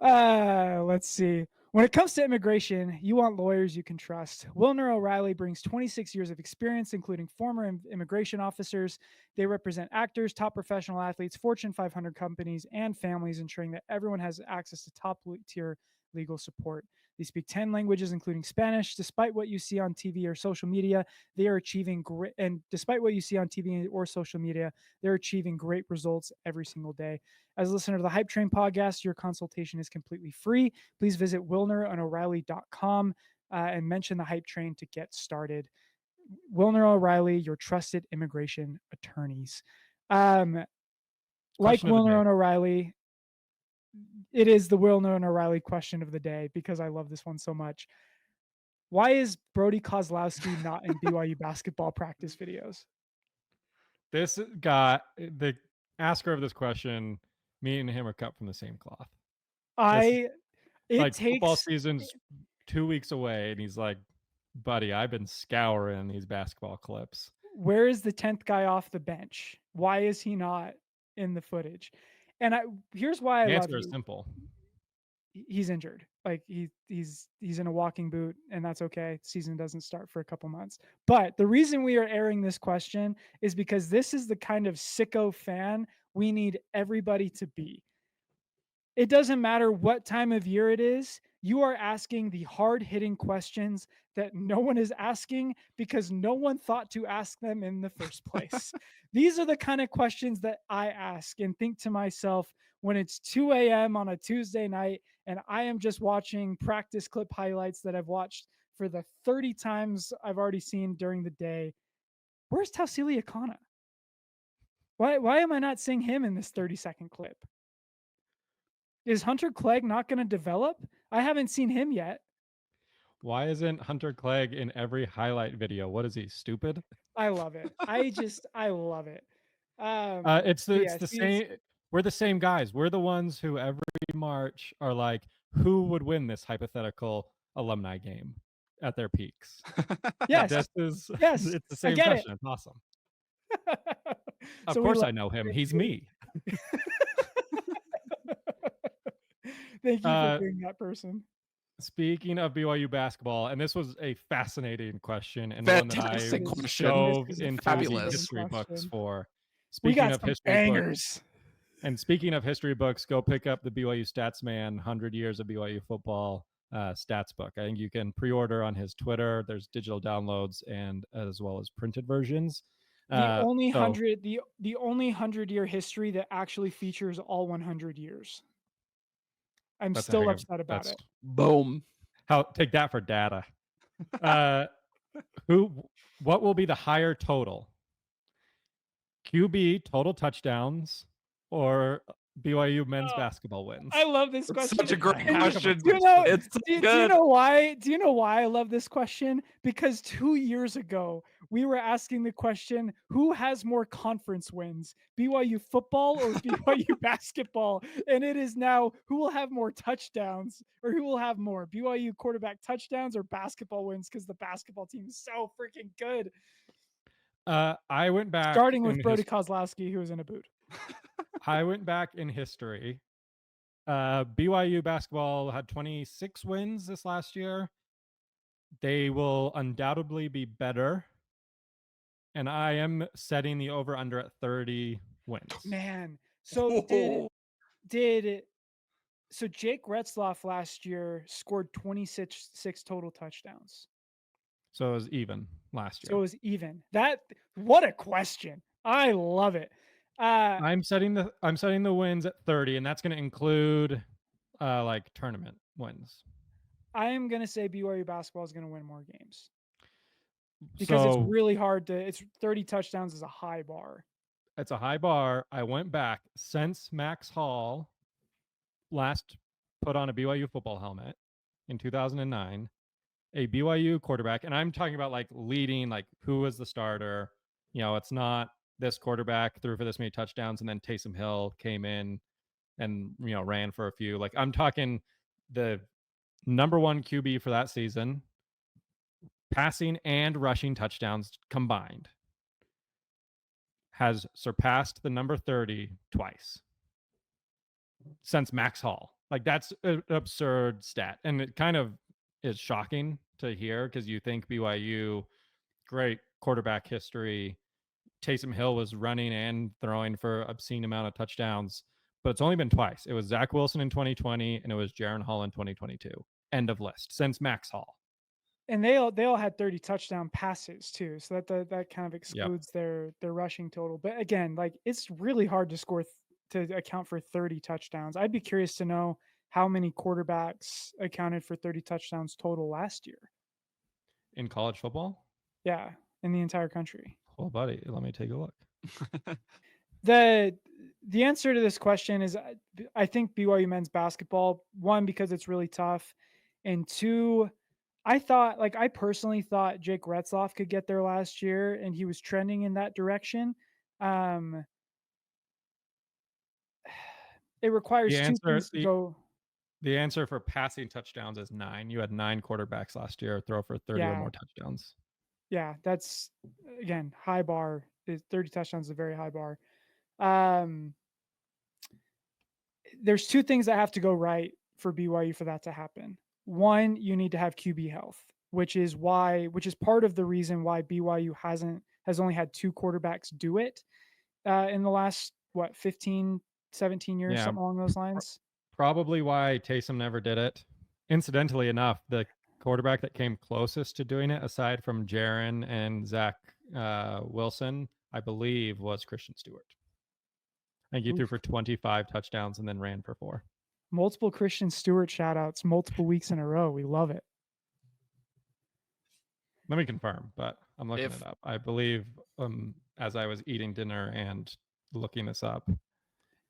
Let's see. When it comes to immigration, you want lawyers you can trust. Wilner O'Reilly brings 26 years of experience, including former immigration officers. They represent actors, top professional athletes, Fortune 500 companies, and families, ensuring that everyone has access to top-tier legal support. They speak 10 languages, including Spanish. Despite what you see on TV or social media, they are achieving great. And despite what you see on TV or social media, they're achieving great results every single day. As a listener to the Hype Train podcast, your consultation is completely free. Please visit wilnerandoreilly.com and mention the Hype Train to get started. Wilner O'Reilly, your trusted immigration attorneys. Like Wilner and O'Reilly, it is the Wilner and O'Reilly question of the day because I love this one so much. Why is Brody Kozlowski not in BYU basketball practice videos? This guy, the asker of this question, me and him are cut from the same cloth. Football season's 2 weeks away, and he's like, buddy, I've been scouring these basketball clips. Where is the 10th guy off the bench? Why is he not in the footage? And here's why I love answer is simple. He's injured. Like he's in a walking boot, and that's okay. Season doesn't start for a couple months. But the reason we are airing this question is because this is the kind of sicko fan we need everybody to be. It doesn't matter what time of year it is. You are asking the hard-hitting questions that no one is asking because no one thought to ask them in the first place. These are the kind of questions that I ask and think to myself when it's 2 a.m. on a Tuesday night and I am just watching practice clip highlights that I've watched for the 30 times I've already seen during the day. Where's Tausili Akana? Why am I not seeing him in this 30-second clip? Is Hunter Clegg not going to develop? I haven't seen him yet. Why isn't Hunter Clegg in every highlight video? What is he, stupid? I love it. I love it. It's the same. We're the same guys. We're the ones who every March are like, who would win this hypothetical alumni game at their peaks? Yes. It's the same question. It's awesome. Of course I know him. He's me. Thank you for being that person. Speaking of BYU basketball, and this was a fascinating question and Fantastic one that I question. dove into the history books for. Speaking of history books, and speaking of history books, go pick up the BYU Statsman 100 Years of BYU Football stats book. I think you can pre-order on his Twitter. There's digital downloads and as well as printed versions. The only 100-year history that actually features all 100 years. I'm still upset about it. Boom. Take that for data. What will be the higher total? QB total touchdowns or BYU men's basketball wins? I love this question. Such a great question. Do you know why? Do you know why I love this question? Because 2 years ago, we were asking the question, who has more conference wins, BYU football or BYU basketball? And it is now, who will have more touchdowns or who will have more BYU quarterback touchdowns or basketball wins because the basketball team is so freaking good. I went back Starting with in Brody Kozlowski, who was in a boot. I went back in history. BYU basketball had 26 wins this last year. They will undoubtedly be better. And I am setting the over-under at 30 wins. Man, so did so Jake Retzloff last year scored 26 total touchdowns. So it was even last year. So it was even. What a question. I love it. I'm setting the wins at 30, and that's going to include like tournament wins. I am going to say BYU basketball is going to win more games. Because it's really hard it's 30 touchdowns is a high bar. It's a high bar. I went back since Max Hall last put on a BYU football helmet in 2009, a BYU quarterback, and I'm talking about like leading, like who was the starter. You know, it's not this quarterback threw for this many touchdowns and then Taysom Hill came in and, you know, ran for a few. Like I'm talking the number one QB for that season, passing and rushing touchdowns combined, has surpassed the number 30 twice since Max Hall. Like that's an absurd stat. And it kind of is shocking to hear because you think BYU, great quarterback history. Taysom Hill was running and throwing for obscene amount of touchdowns, but it's only been twice. It was Zach Wilson in 2020 and it was Jaron Hall in 2022. End of list since Max Hall. And they all had 30 touchdown passes too, so that kind of excludes their rushing total. But again, like it's really hard to score to account for 30 touchdowns. I'd be curious to know how many quarterbacks accounted for 30 touchdowns total last year in college football. Yeah, in the entire country. Well, buddy, let me take a look. The answer to this question is I think BYU men's basketball, one, because it's really tough, and two, I personally thought Jake Retzloff could get there last year, and he was trending in that direction. It requires two things to go. The answer for passing touchdowns is 9. You had 9 quarterbacks last year throw for 30 or more touchdowns. Yeah, that's, again, high bar. 30 touchdowns is a very high bar. There's two things that have to go right for BYU for that to happen. One, you need to have QB health, which is part of the reason why BYU has only had 2 quarterbacks do it in the last 15, 17 years, something along those lines. Probably why Taysom never did it. Incidentally enough, the quarterback that came closest to doing it, aside from Jaron and Zach Wilson, I believe, was Christian Stewart. I think he threw for 25 touchdowns and then ran for 4. Multiple Christian Stewart shout-outs, multiple weeks in a row. We love it. Let me confirm, but I'm looking it up. I believe as I was eating dinner and looking this up,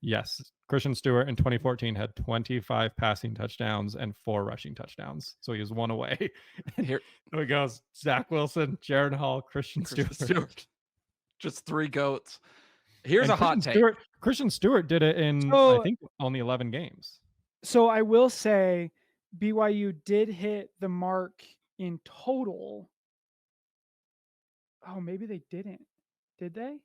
yes, Christian Stewart in 2014 had 25 passing touchdowns and 4 rushing touchdowns. So he was 1 away. Here it goes. Zach Wilson, Jaron Hall, Christian Stewart. Just 3 goats. Here's a hot take. Christian Stewart did it in, I think, only 11 games. So I will say BYU did hit the mark in total. Oh, maybe they didn't. Did they?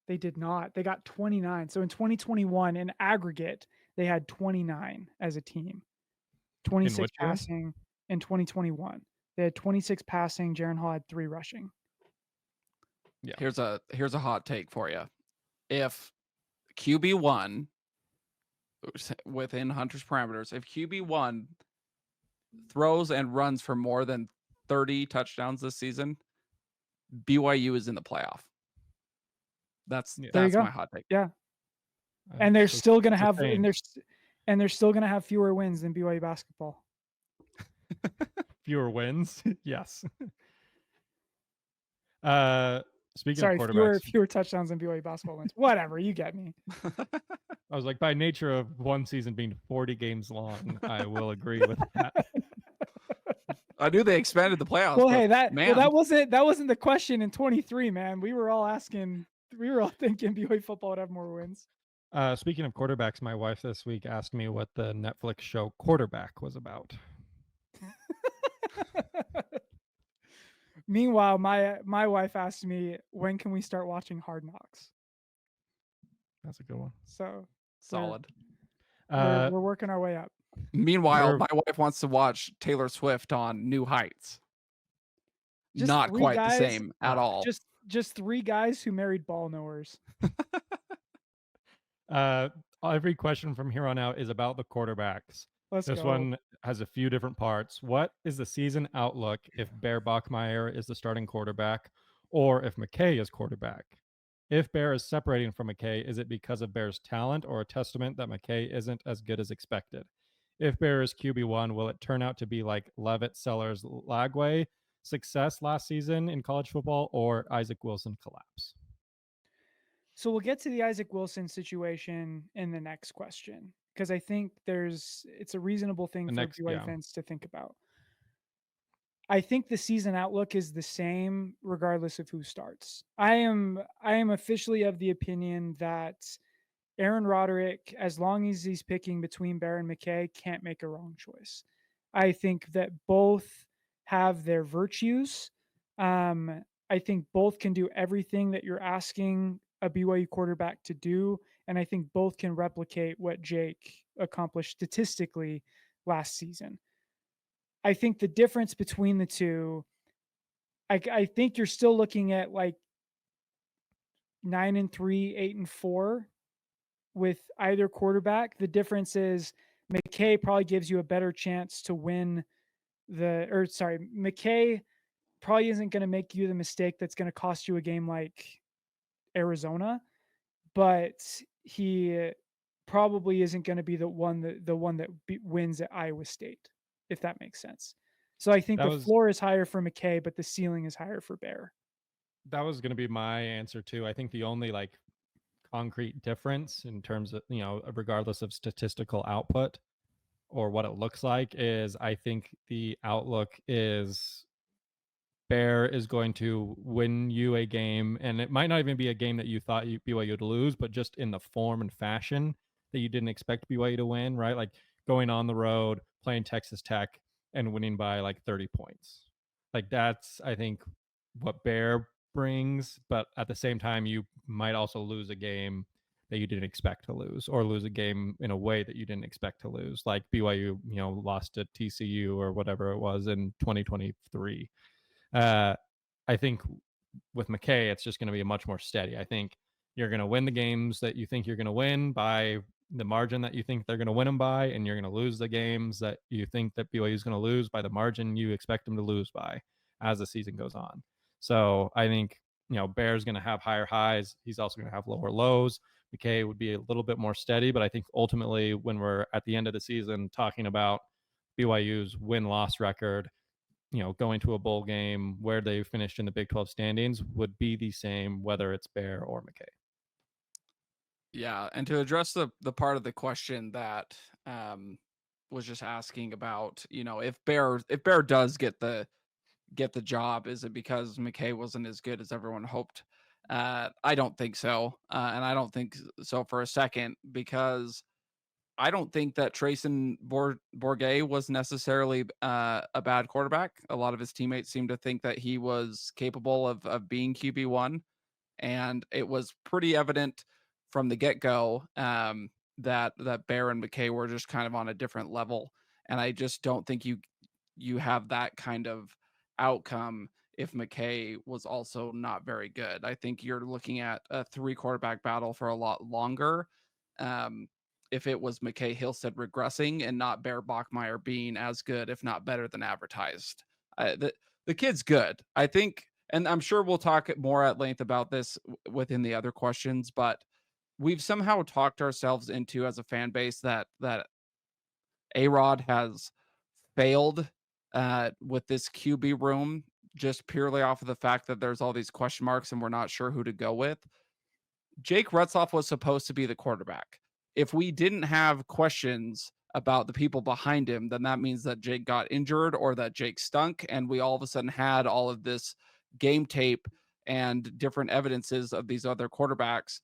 They did not. They got 29. So in 2021, in aggregate, they had 29 as a team. 26 passing in 2021. They had 26 passing. Jaron Hall had 3 rushing. Yeah. Here's a hot take for you. If QB1 within Hunter's parameters, if QB1 throws and runs for more than 30 touchdowns this season, BYU is in the playoff. That's my hot take. Yeah. And they're still going to have they're still going to have fewer wins than BYU basketball. Fewer wins? Yes. Speaking of quarterbacks, fewer touchdowns than BYU basketball wins. Whatever, you get me. I was like, by nature of one season being 40 games long, I will agree with that. I knew they expanded the playoffs. Well, hey, that wasn't the question in 23, man. We were all thinking BYU football would have more wins. Speaking of quarterbacks, my wife this week asked me what the Netflix show Quarterback was about. Meanwhile, my wife asked me, when can we start watching Hard Knocks? That's a good one. So Solid. we're working our way up. Meanwhile, my wife wants to watch Taylor Swift on New Heights. Just Not 3 quite the guys, same at all. just 3 guys who married ball knowers. Every question from here on out is about the quarterbacks. Let's This go. one has a few different parts. What is the season outlook if Bear Bachmeier is the starting quarterback or if McKay is quarterback? If Bear is separating from McKay, is it because of Bear's talent or a testament that McKay isn't as good as expected? If Bear is QB1, will it turn out to be like Levitt, Sellers, Lagway success last season in college football or Isaac Wilson collapse? So we'll get to the Isaac Wilson situation in the next question because I think it's a reasonable thing for BYU fans to think about. I think the season outlook is the same regardless of who starts. I am officially of the opinion that Aaron Roderick, as long as he's picking between Bear and McKay, can't make a wrong choice. I think that both have their virtues. I think both can do everything that you're asking a BYU quarterback to do. And I think both can replicate what Jake accomplished statistically last season. I think the difference between the two, I think you're still looking at like 9-3, 8-4 with either quarterback. The difference is McKay probably gives you a better chance to win McKay probably isn't going to make you the mistake that's going to cost you a game like Arizona, but he probably isn't going to be the one that wins at Iowa State, if that makes sense. So I think the floor is higher for McKay, but the ceiling is higher for Bear. That was going to be my answer too. I think the only like concrete difference in terms of, regardless of statistical output or what it looks like, is I think the outlook is Bear is going to win you a game, and it might not even be a game that you thought BYU would lose, but just in the form and fashion that you didn't expect BYU to win, right? Like going on the road, playing Texas Tech, and winning by like 30 points. Like that's, I think, what Bear brings, but at the same time, you might also lose a game that you didn't expect to lose, or lose a game in a way that you didn't expect to lose, like BYU, lost to TCU or whatever it was in 2023. I think with McKay, it's just going to be a much more steady. I think you're going to win the games that you think you're going to win by the margin that you think they're going to win them by, and you're going to lose the games that you think that BYU is going to lose by the margin you expect them to lose by as the season goes on. So I think, Bear's going to have higher highs. He's also going to have lower lows. McKay would be a little bit more steady, but I think ultimately when we're at the end of the season talking about BYU's win-loss record, going to a bowl game where they finished in the Big 12 standings would be the same whether it's Bear or McKay. Yeah, and to address the part of the question that was just asking about, if Bear does get the job, is it because McKay wasn't as good as everyone hoped? I don't think so, and I don't think so for a second, because I don't think that Trayson Bourget was necessarily a bad quarterback. A lot of his teammates seem to think that he was capable of being QB1, and it was pretty evident from the get-go that Bear and McKay were just kind of on a different level. And I just don't think you have that kind of outcome if McKay was also not very good. I think you're looking at a 3-quarterback battle for a lot longer. If it was McKay Hillstead regressing and not Bear Bachmeier being as good, if not better than advertised. The kid's good, I think, and I'm sure we'll talk more at length about this within the other questions, but we've somehow talked ourselves into, as a fan base, that A-Rod has failed with this QB room just purely off of the fact that there's all these question marks and we're not sure who to go with. Jake Retzloff was supposed to be the quarterback. If we didn't have questions about the people behind him, then that means that Jake got injured or that Jake stunk, and we all of a sudden had all of this game tape and different evidences of these other quarterbacks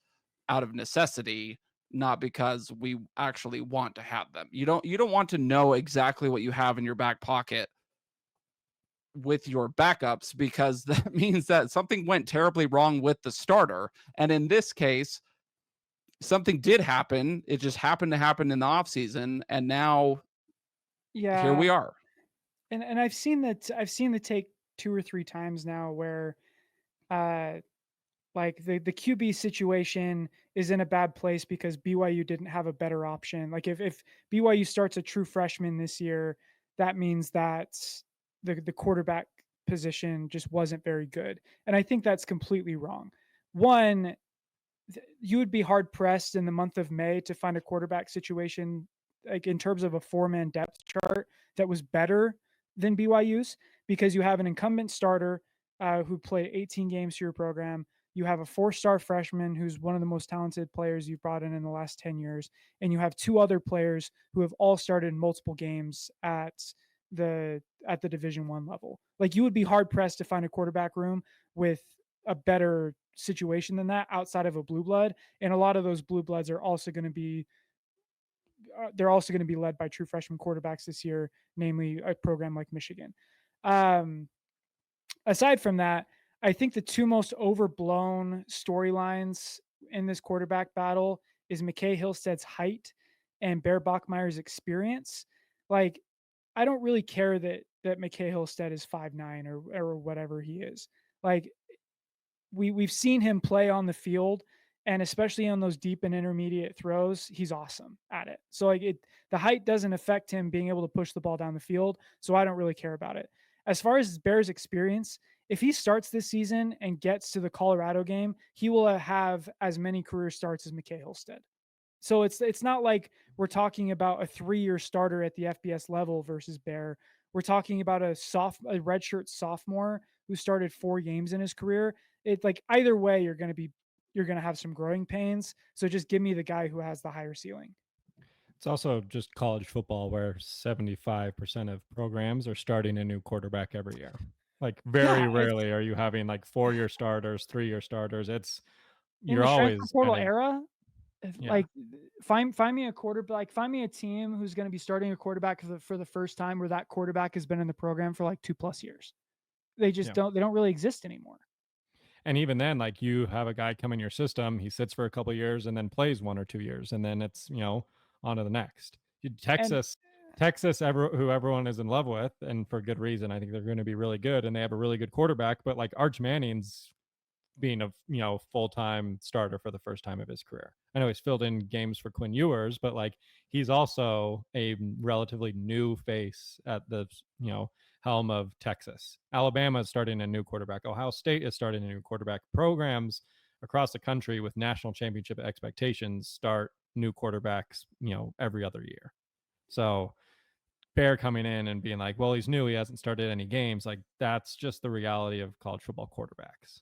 out of necessity, not because we actually want to have them. You don't want to know exactly what you have in your back pocket with your backups, because that means that something went terribly wrong with the starter. And in this case, something did happen. It just happened to happen in the offseason. And now here Yeah, we are. and I've seen the take 2 or 3 times now where uh like the QB situation is in a bad place because BYU didn't have a better option. Like if BYU starts a true freshman this year, that means that the quarterback position just wasn't very good. And I think that's completely wrong. One, you would be hard pressed in the month of May to find a quarterback situation like in terms of a four-man depth chart that was better than BYU's because you have an incumbent starter who played 18 games for your program. You have a four-star freshman who's one of the most talented players you've brought in the last 10 years, and you have two other players who have all started multiple games the at the Division One level. Like you would be hard pressed to find a quarterback room with a better situation than that outside of a blue blood, and a lot of those blue bloods are also going to be they're also going to be led by true freshman quarterbacks this year, namely a program like Michigan. Um, Aside from that, I think the two most overblown storylines in this quarterback battle is McKay Hillstead's height and Bear Bachmeier's experience. Like, I don't really care that McKay Hillstead is 5'9" or whatever he is. Like, we've seen him play on the field, and especially on those deep and intermediate throws, he's awesome at it. So like the height doesn't affect him being able to push the ball down the field, so I don't really care about it. As far as Bears experience, if he starts this season and gets to the Colorado game, he will have as many career starts as McKay Hillstead. So it's not like we're talking about a 3-year starter at the FBS level versus Bear. We're talking about a redshirt sophomore who started 4 games in his career. It's like either way you're going to have some growing pains. So just give me the guy who has the higher ceiling. It's also just college football where 75% of programs are starting a new quarterback every year. Like very Yeah, rarely are you having like 4-year starters, 3-year starters. It's in you're the transfer always portal kind of era, yeah. like find me a quarterback, like find me a team who's going to be starting a quarterback for the first time where that quarterback has been in the program for like 2+ years. Yeah. They don't really exist anymore. And even then, like you have a guy come in your system, he sits for a couple years and then plays 1 or 2 years, and then it's on to the next. And Texas, who everyone is in love with, and for good reason. I think they're going to be really good, and they have a really good quarterback. But like Arch Manning's being a full-time starter for the first time of his career. I know he's filled in games for Quinn Ewers, but like he's also a relatively new face at the helm of Texas. Alabama is starting a new quarterback. Ohio State is starting a new quarterback. Programs across the country with national championship expectations start new quarterbacks, every other year. So Bear coming in and being like, well, he's new, he hasn't started any games, like that's just the reality of college football quarterbacks.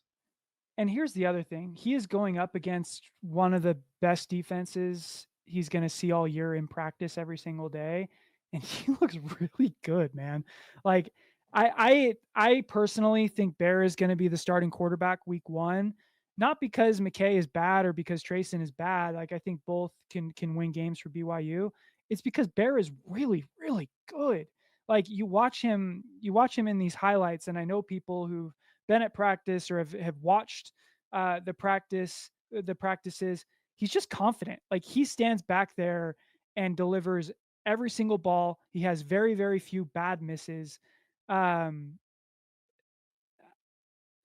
And here's the other thing. He is going up against one of the best defenses he's going to see all year in practice every single day. And he looks really good, man. Like I personally think Bear is going to be the starting quarterback week 1, not because McKay is bad or because Trayson is bad. Like I think both can win games for BYU. It's because Bear is really, really good. Like you watch him in these highlights, and I know people who've been at practice or have watched the practices. He's just confident. Like he stands back there and delivers every single ball. He has very, very few bad misses. Um,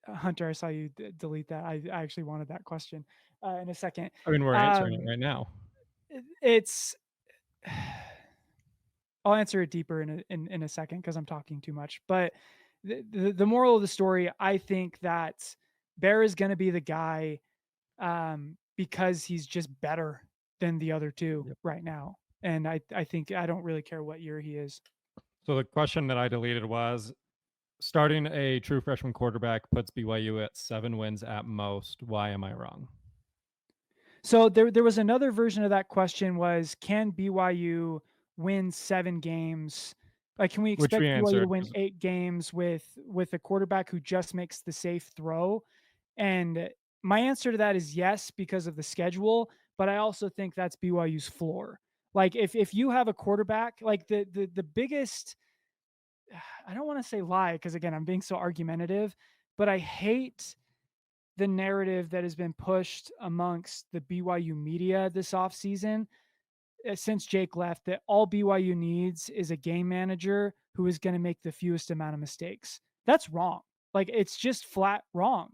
Hunter, I saw you delete that. I actually wanted that question in a second. I mean, we're answering it right now. It's I'll answer it deeper in a second because I'm talking too much. But the moral of the story, I think that Bear is going to be the guy because he's just better than the other two Yep. right now. And I think I don't really care what year he is. So the question that I deleted was starting a true freshman quarterback puts BYU at 7 wins at most. Why am I wrong? So there was another version of that question was, can BYU win 7 games? Like, can we Which we expect BYU to answered win 8 games with a quarterback who just makes the safe throw? And my answer to that is yes, because of the schedule. But I also think that's BYU's floor. Like if you have a quarterback, like the biggest I don't want to say lie because again, I'm being so argumentative, but I hate the narrative that has been pushed amongst the BYU media this offseason since Jake left that all BYU needs is a game manager who is going to make the fewest amount of mistakes. That's wrong. Like it's just flat wrong.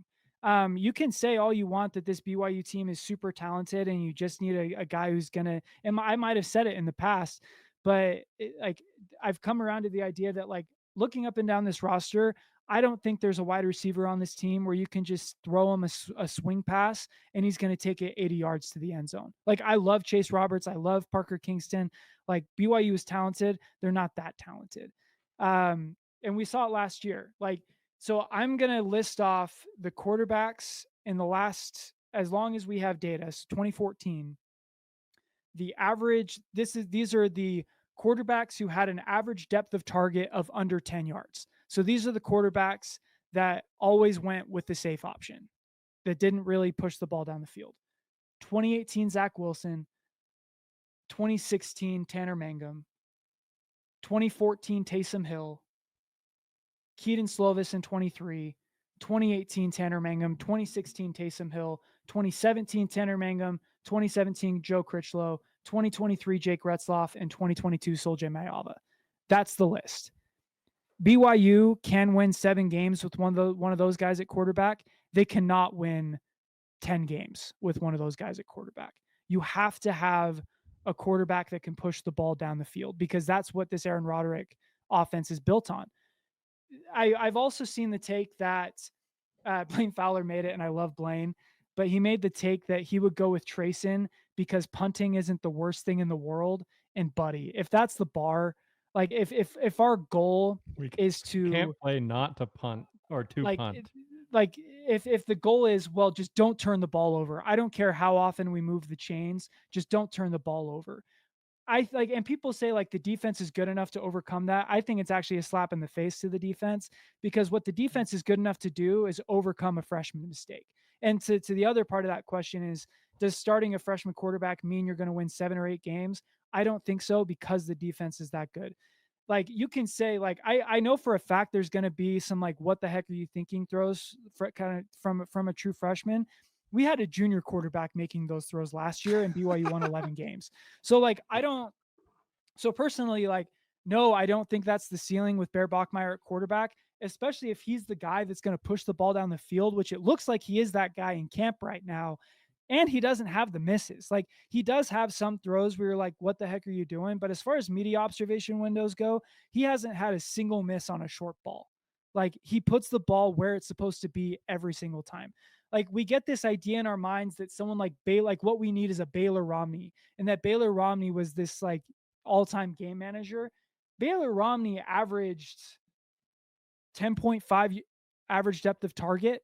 You can say all you want that this BYU team is super talented and you just need a guy who's going to, and I might have said it in the past, but like I've come around to the idea that like looking up and down this roster, I don't think there's a wide receiver on this team where you can just throw him a swing pass and he's going to take it 80 yards to the end zone. Like I love Chase Roberts. I love Parker Kingston. Like BYU is talented. They're not that talented. And we saw it last year. Like, so I'm going to list off the quarterbacks in the last, as long as we have data, so 2014, the average, these are the quarterbacks who had an average depth of target of under 10 yards. So these are the quarterbacks that always went with the safe option, that didn't really push the ball down the field. 2018, Zach Wilson. 2016, Tanner Mangum. 2014, Taysom Hill. Keaton Slovis in 23. 2018, Tanner Mangum. 2016, Taysom Hill. 2017, Tanner Mangum. 2017, Joe Critchlow. 2023, Jake Retzloff. And 2022, Soljay Mayava. That's the list. BYU can win 7 games with one of those guys at quarterback. They cannot win 10 games with one of those guys at quarterback. You have to have a quarterback that can push the ball down the field because that's what this Aaron Roderick offense is built on. I've also seen the take that Blaine Fowler made it, and I love Blaine, but he made the take that he would go with Trayson because punting isn't the worst thing in the world. And buddy, if that's the bar, like if our goal is to can't play not to punt or to punt. Like if the goal is, well, just don't turn the ball over. I don't care how often we move the chains, just don't turn the ball over. And people say like the defense is good enough to overcome that. I think it's actually a slap in the face to the defense because what the defense is good enough to do is overcome a freshman mistake. And to the other part of that question is, does starting a freshman quarterback mean you're going to win 7 or 8 games? I don't think so because the defense is that good. Like you can say like, I know for a fact there's going to be some like, what the heck are you thinking throws for, kind of from a true freshman. We had a junior quarterback making those throws last year and BYU won 11 games. So like, so personally, like, no, I don't think that's the ceiling with Bear Bachmeier at quarterback, especially if he's the guy that's going to push the ball down the field, which it looks like he is that guy in camp right now. And he doesn't have the misses. Like he does have some throws where you're like, what the heck are you doing? But as far as media observation windows go, he hasn't had a single miss on a short ball. Like he puts the ball where it's supposed to be every single time. Like we get this idea in our minds that someone like like what we need is a Baylor Romney, and that Baylor Romney was this like all-time game manager. Baylor Romney averaged 10.5 average depth of target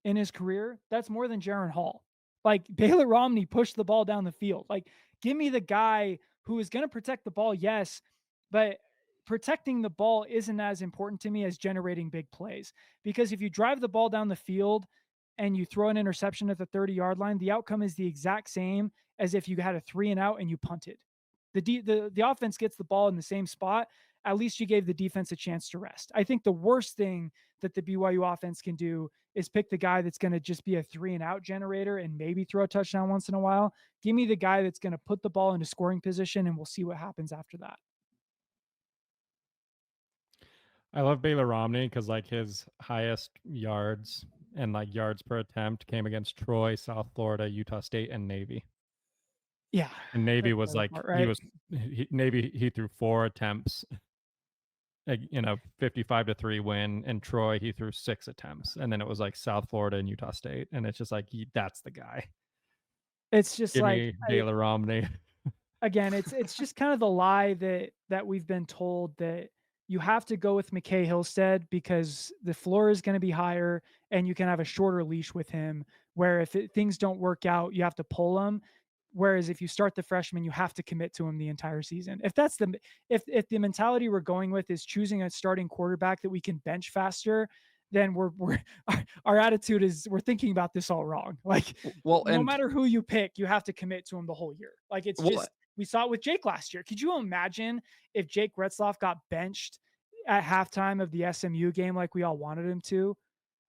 in his career. That's more than Jaron Hall. Like Baylor Romney pushed the ball down the field. Like give me the guy who is going to protect the ball. Yes, but protecting the ball isn't as important to me as generating big plays, because if you drive the ball down the field and you throw an interception at the 30-yard line, the outcome is the exact same as if you had a 3 and out and you punted. The offense gets the ball in the same spot. At least you gave the defense a chance to rest. I think the worst thing that the BYU offense can do is pick the guy that's going to just be a 3 and out generator and maybe throw a touchdown once in a while. Give me the guy that's going to put the ball into scoring position, and we'll see what happens after that. I love Baylor Romney because like his highest yards and like yards per attempt came against Troy, South Florida, Utah State, and Navy. Yeah, and Navy was like right? Navy he threw 4 attempts, 55-3 win. And Troy he threw 6 attempts, and then it was like South Florida and Utah State, and it's just like that's the guy. It's just Give like me Baylor Romney. Again, it's just kind of the lie that we've been told that you have to go with McKay Hillstead because the floor is going to be higher and you can have a shorter leash with him, where if things don't work out, you have to pull him. Whereas if you start the freshman, you have to commit to him the entire season. If the mentality we're going with is choosing a starting quarterback that we can bench faster, then our attitude is we're thinking about this all wrong. Like, no matter who you pick, you have to commit to him the whole year. Like we saw it with Jake last year. Could you imagine if Jake Retzloff got benched at halftime of the SMU game like we all wanted him to,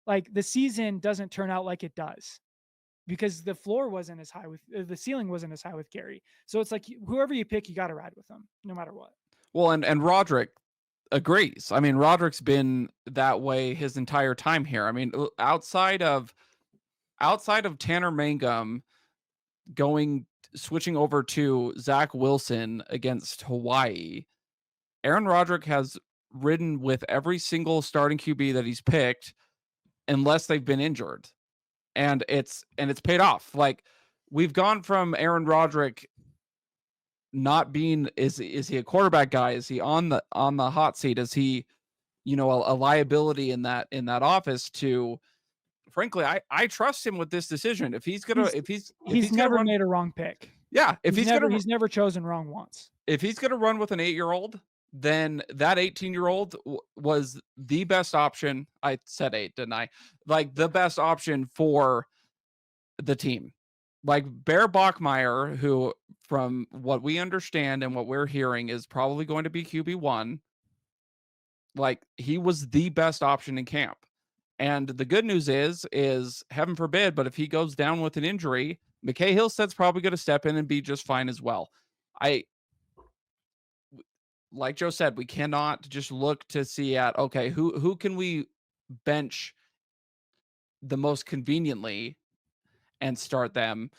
like the season doesn't turn out like it does because the floor wasn't as high with the ceiling wasn't as high with Gary. So it's like whoever you pick, you got to ride with them no matter what. Well, and Roderick agrees. I mean, Roderick's been that way his entire time here. I mean, outside of Tanner Mangum switching over to Zach Wilson against Hawaii, Aaron Roderick has ridden with every single starting QB that he's picked unless they've been injured. And it's paid off. Like we've gone from Aaron Roderick not being is he a quarterback guy? Is he on the hot seat? Is he, a liability in that office to frankly, I trust him with this decision. If he's gonna he's never made a wrong pick. Yeah, if he's never chosen wrong once. If he's gonna run with an 8-year-old, then that 18-year-old was the best option. I said 8, didn't I? Like the best option for the team. Like Bear Bachmeier, who from what we understand and what we're hearing is probably going to be QB1. Like he was the best option in camp. And the good news is heaven forbid, but if he goes down with an injury, McKay Hillstead's probably going to step in and be just fine as well. Like Joe said, we cannot just look to see at, okay, who can we bench the most conveniently and start them.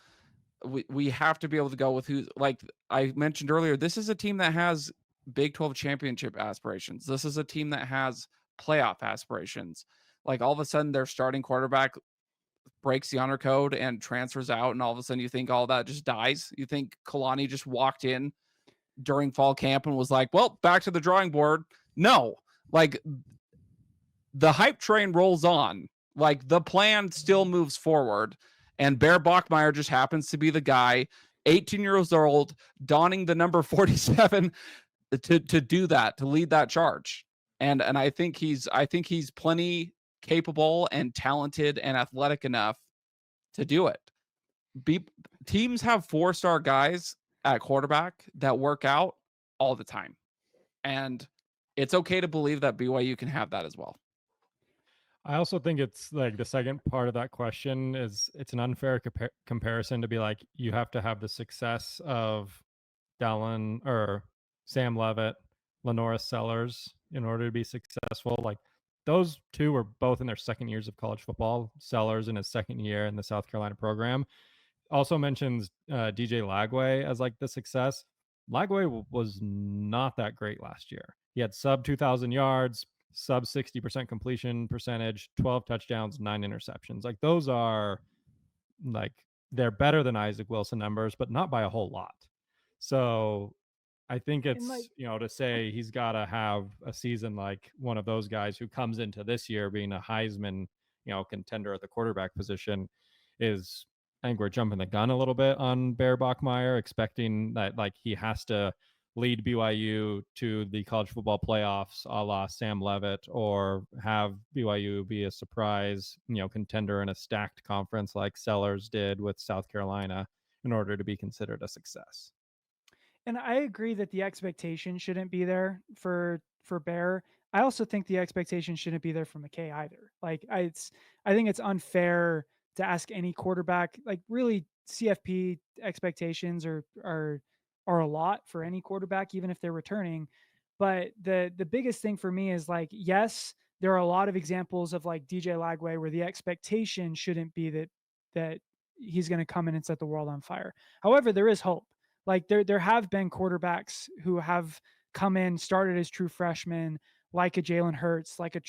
We have to be able to go with who's, like I mentioned earlier, this is a team that has Big 12 championship aspirations. This is a team that has playoff aspirations. Like all of a sudden their starting quarterback breaks the honor code and transfers out, and all of a sudden you think all that just dies. You think Kalani just walked in during fall camp and was like, well, back to the drawing board. No, like the hype train rolls on. Like the plan still moves forward, and Bear Bachmeier just happens to be the guy, 18 years old, donning the number 47 to do that, to lead that charge. And I think he's plenty capable and talented and athletic enough to do it. Teams have 4-star guys at quarterback that work out all the time. And it's okay to believe that BYU can have that as well. I also think it's like the second part of that question is it's an unfair comparison to be like, you have to have the success of Dallin or Sam Levitt, Lenoris Sellers in order to be successful. Like those two were both in their second years of college football. Sellers in his second year in the South Carolina program. Also mentions DJ Lagway as like the success. Lagway was not that great last year. He had sub 2,000 yards, sub 60% completion percentage, 12 touchdowns, 9 interceptions. Like those are like, they're better than Isaac Wilson numbers, but not by a whole lot. So I think it's, to say he's got to have a season like one of those guys who comes into this year being a Heisman, contender at the quarterback position is, I think we're jumping the gun a little bit on Bear Bachmeier, expecting that like he has to lead BYU to the college football playoffs a la Sam Levitt, or have BYU be a surprise, contender in a stacked conference like Sellers did with South Carolina in order to be considered a success. And I agree that the expectation shouldn't be there for Bear. I also think the expectation shouldn't be there for McKay either. Like I think it's unfair to ask any quarterback, like really CFP expectations are a lot for any quarterback, even if they're returning. But the biggest thing for me is like, yes, there are a lot of examples of like DJ Lagway where the expectation shouldn't be that he's going to come in and set the world on fire. However, there is hope. Like there have been quarterbacks who have come in, started as true freshmen, like a Jalen Hurts, like a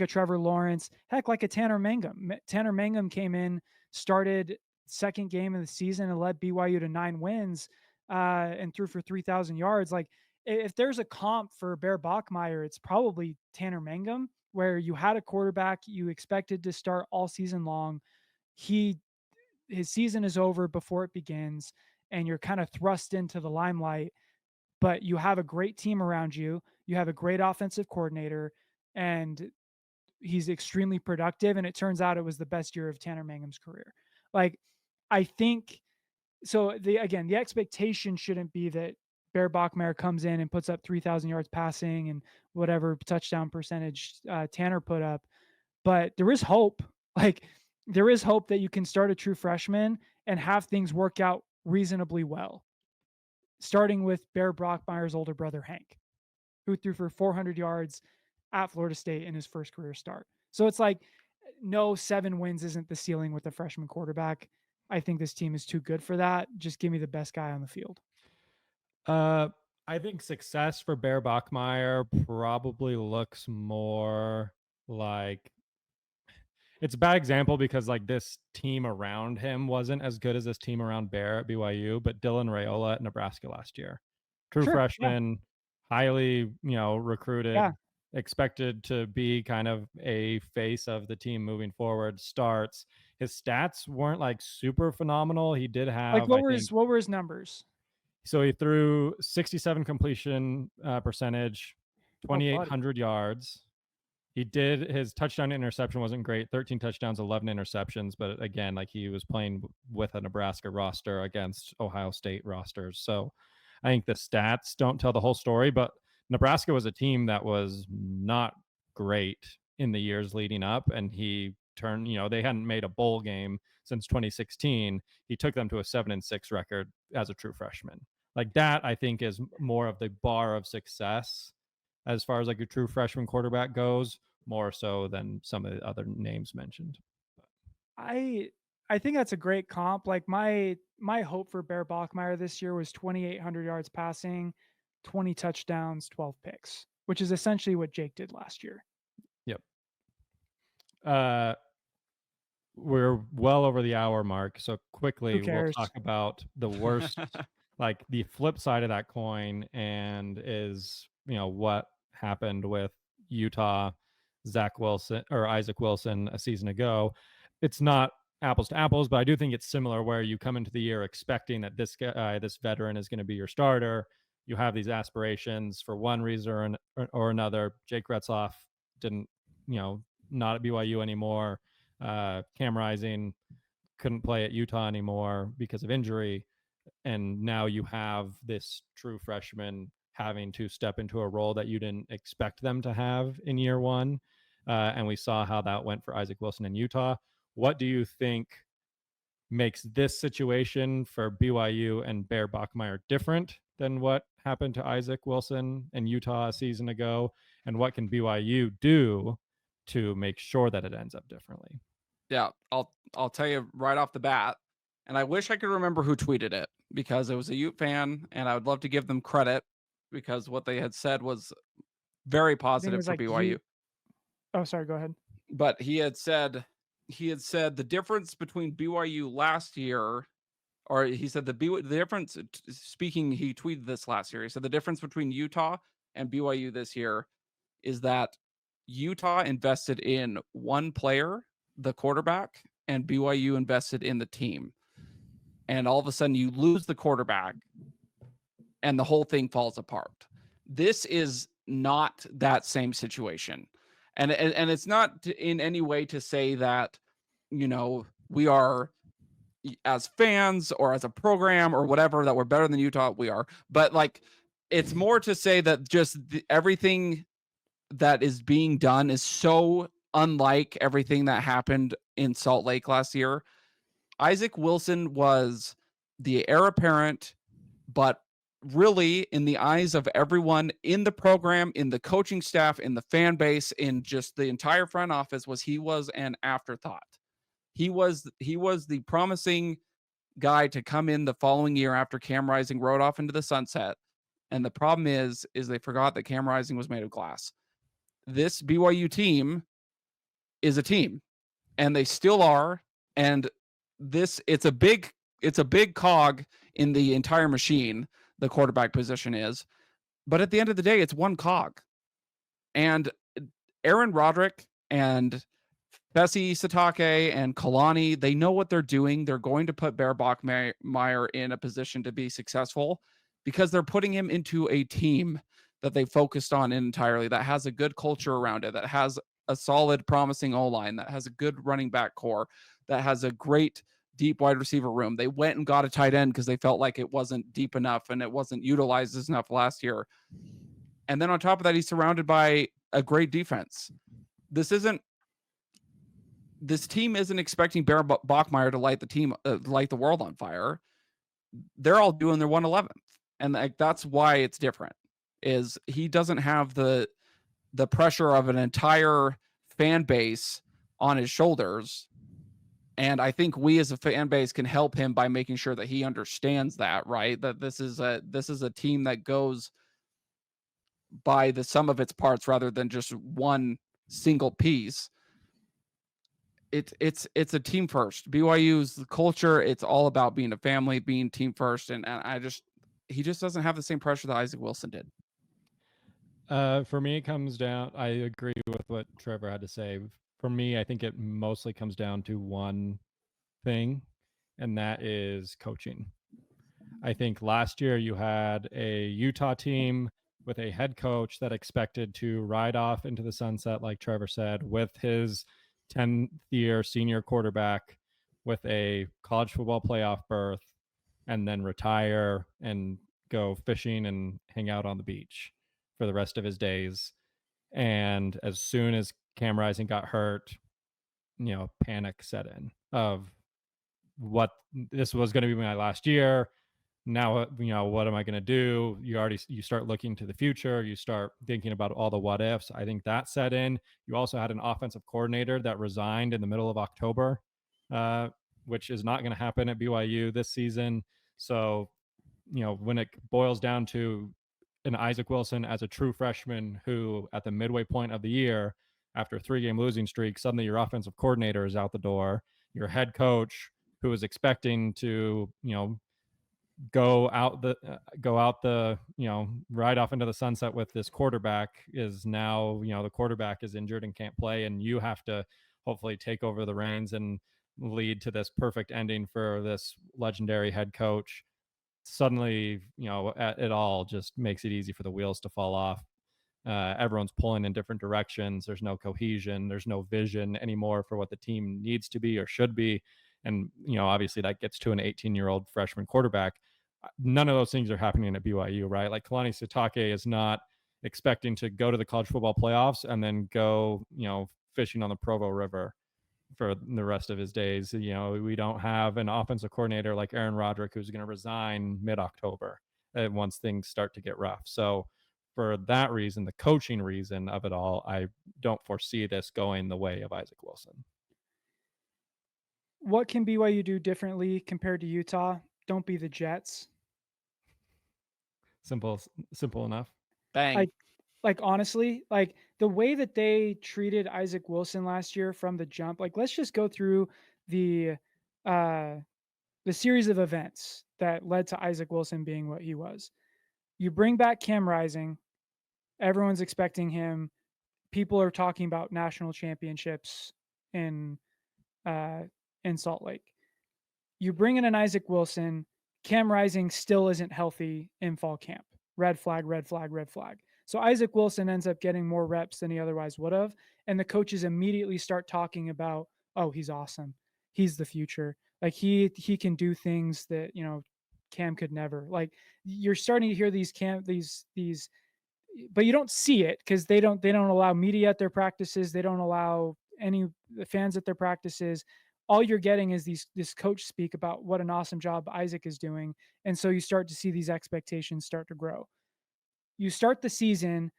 Trevor Lawrence, heck, like a Tanner Mangum. Tanner Mangum came in, started second game of the season and led BYU to 9 wins and threw for 3,000 yards. Like if there's a comp for Bear Bachmeier, it's probably Tanner Mangum, where you had a quarterback you expected to start all season long. His season is over before it begins, and you're kind of thrust into the limelight, but you have a great team around you. You have a great offensive coordinator, and he's extremely productive. And it turns out it was the best year of Tanner Mangum's career. Like, I think so. The expectation shouldn't be that Bear Bachmeier comes in and puts up 3,000 yards passing and whatever touchdown percentage Tanner put up. But there is hope. Like, there is hope that you can start a true freshman and have things work out reasonably well. Starting with Bear Bachmeier's older brother, Hank, who threw for 400 yards at Florida State in his first career start. So it's like, no, 7 wins isn't the ceiling with a freshman quarterback. I think this team is too good for that. Just give me the best guy on the field. I think success for Bear Bachmeier probably looks more like it's a bad example because like this team around him wasn't as good as this team around Bear at BYU, but Dylan Raiola at Nebraska last year. True Sure, yeah. freshman, highly, recruited, Yeah. expected to be kind of a face of the team moving forward, starts. His stats weren't like super phenomenal. He did have Like, what were his numbers? So he threw 67 completion percentage, 2,800 yards. He did his touchdown to interception wasn't great. 13 touchdowns, 11 interceptions. But again, like he was playing with a Nebraska roster against Ohio State rosters. So I think the stats don't tell the whole story. But Nebraska was a team that was not great in the years leading up. And he turned, they hadn't made a bowl game since 2016. He took them to a 7-6 record as a true freshman. Like that, I think, is more of the bar of success as far as like a true freshman quarterback goes, more so than some of the other names mentioned. I think that's a great comp. Like my hope for Bear Bachmeier this year was 2,800 yards passing, 20 touchdowns, 12 picks, which is essentially what Jake did last year. Yep. We're well over the hour mark, so quickly we'll talk about the worst, like the flip side of that coin, and is what happened with Utah, Zach Wilson or Isaac Wilson a season ago. It's not apples to apples, but I do think it's similar where you come into the year expecting that this guy, this veteran, is going to be your starter. You have these aspirations for one reason or another. Jake Retzloff didn't, not at BYU anymore. Cam Rising couldn't play at Utah anymore because of injury. And now you have this true freshman having to step into a role that you didn't expect them to have in year one. And we saw how that went for Isaac Wilson in Utah. What do you think makes this situation for BYU and Bear Bachmeier different than what happened to Isaac Wilson in Utah a season ago? And what can BYU do to make sure that it ends up differently? Yeah, I'll tell you right off the bat, and I wish I could remember who tweeted it because it was a Ute fan, and I would love to give them credit because what they had said was very positive for BYU. Oh, sorry, go ahead. But he had said the difference between BYU last year, or he said the difference. Speaking, he tweeted this last year. He said the difference between Utah and BYU this year is that Utah invested in one player, the quarterback, and BYU invested in the team. And all of a sudden you lose the quarterback and the whole thing falls apart. This is not that same situation. And it's not in any way to say that, we are, as fans or as a program or whatever, that we're better than Utah. We are. But like, it's more to say that just everything that is being done is so unlike everything that happened in Salt Lake last year. Isaac Wilson was the heir apparent, but really in the eyes of everyone in the program, in the coaching staff, in the fan base, in just the entire front office, he was an afterthought. He was the promising guy to come in the following year after Cam Rising rode off into the sunset. And the problem is they forgot that Cam Rising was made of glass. This BYU team is a team, and they still are. And it's a big cog in the entire machine. The quarterback position is, but at the end of the day, it's one cog. And Aaron Roderick and Fesi Satake and Kalani, they know what they're doing. They're going to put Bear Bachmeier in a position to be successful because they're putting him into a team that they focused on entirely, that has a good culture around it, that has a solid, promising O-line, that has a good running back core, that has a great deep wide receiver room. They went and got a tight end because they felt like it wasn't deep enough and it wasn't utilized as enough last year. And then on top of that, he's surrounded by a great defense. This team isn't expecting Bear Bachmeier to light the world on fire. They're all doing their 111th. And like, that's why it's different, is he doesn't have the pressure of an entire fan base on his shoulders. And I think we as a fan base can help him by making sure that he understands that, right? That this is a team that goes by the sum of its parts rather than just one single piece. It's a team first. BYU's culture, it's all about being a family, being team first, and he just doesn't have the same pressure that Isaac Wilson did. For me, it comes down, I agree with what Trevor had to say. For me, I think it mostly comes down to one thing, and that is coaching. I think last year you had a Utah team with a head coach that expected to ride off into the sunset, like Trevor said, with his 10th-year senior quarterback with a college football playoff berth, and then retire and go fishing and hang out on the beach for the rest of his days. And as soon as Cam Rising got hurt, panic set in of what this was going to be my last year. Now, what am I going to do? You start looking to the future. You start thinking about all the what ifs. I think that set in. You also had an offensive coordinator that resigned in the middle of October, which is not going to happen at BYU this season. So, when it boils down to an Isaac Wilson as a true freshman who at the midway point of the year, after a 3-game losing streak, suddenly your offensive coordinator is out the door. Your head coach, who is expecting to, go out the ride off into the sunset with this quarterback, is now, the quarterback is injured and can't play, and you have to hopefully take over the reins and lead to this perfect ending for this legendary head coach. Suddenly, it all just makes it easy for the wheels to fall off. Everyone's pulling in different directions. There's no cohesion. There's no vision anymore for what the team needs to be or should be. And, obviously that gets to an 18-year-old freshman quarterback. None of those things are happening at BYU, right? Like Kalani Sitake is not expecting to go to the college football playoffs and then go, fishing on the Provo River for the rest of his days. We don't have an offensive coordinator like Aaron Roderick who's going to resign mid-October once things start to get rough. So for that reason, the coaching reason of it all, I don't foresee this going the way of Isaac Wilson. What can BYU do differently compared to Utah? Don't be the Jets. Simple enough. Bang. Like honestly, like the way that they treated Isaac Wilson last year from the jump, like let's just go through the series of events that led to Isaac Wilson being what he was. You bring back Cam Rising, everyone's expecting him. People are talking about national championships in Salt Lake. You bring in an Isaac Wilson, Cam Rising still isn't healthy in fall camp. Red flag, red flag, red flag. So Isaac Wilson ends up getting more reps than he otherwise would have. And the coaches immediately start talking about, oh, he's awesome. He's the future. Like he can do things that, Cam could never. Like you're starting to hear these, but you don't see it because they don't allow media at their practices. They don't allow any fans at their practices. All you're getting is this coach speak about what an awesome job Isaac is doing. And so you start to see these expectations start to grow. You start the season,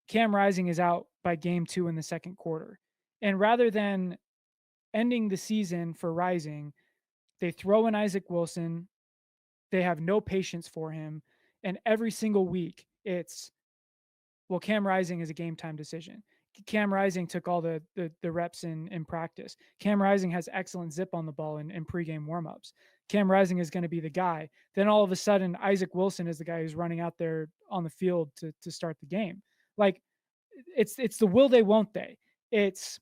Cam Rising is out by game 2 in the second quarter. And rather than ending the season for Rising, they throw in Isaac Wilson. They have no patience for him. And every single week it's, well, Cam Rising is a game time decision. Cam Rising took all the reps in practice. Cam Rising has excellent zip on the ball in pregame warmups. Cam Rising is going to be the guy. Then all of a sudden, Isaac Wilson is the guy who's running out there on the field to start the game. Like it's the will they, won't they? It's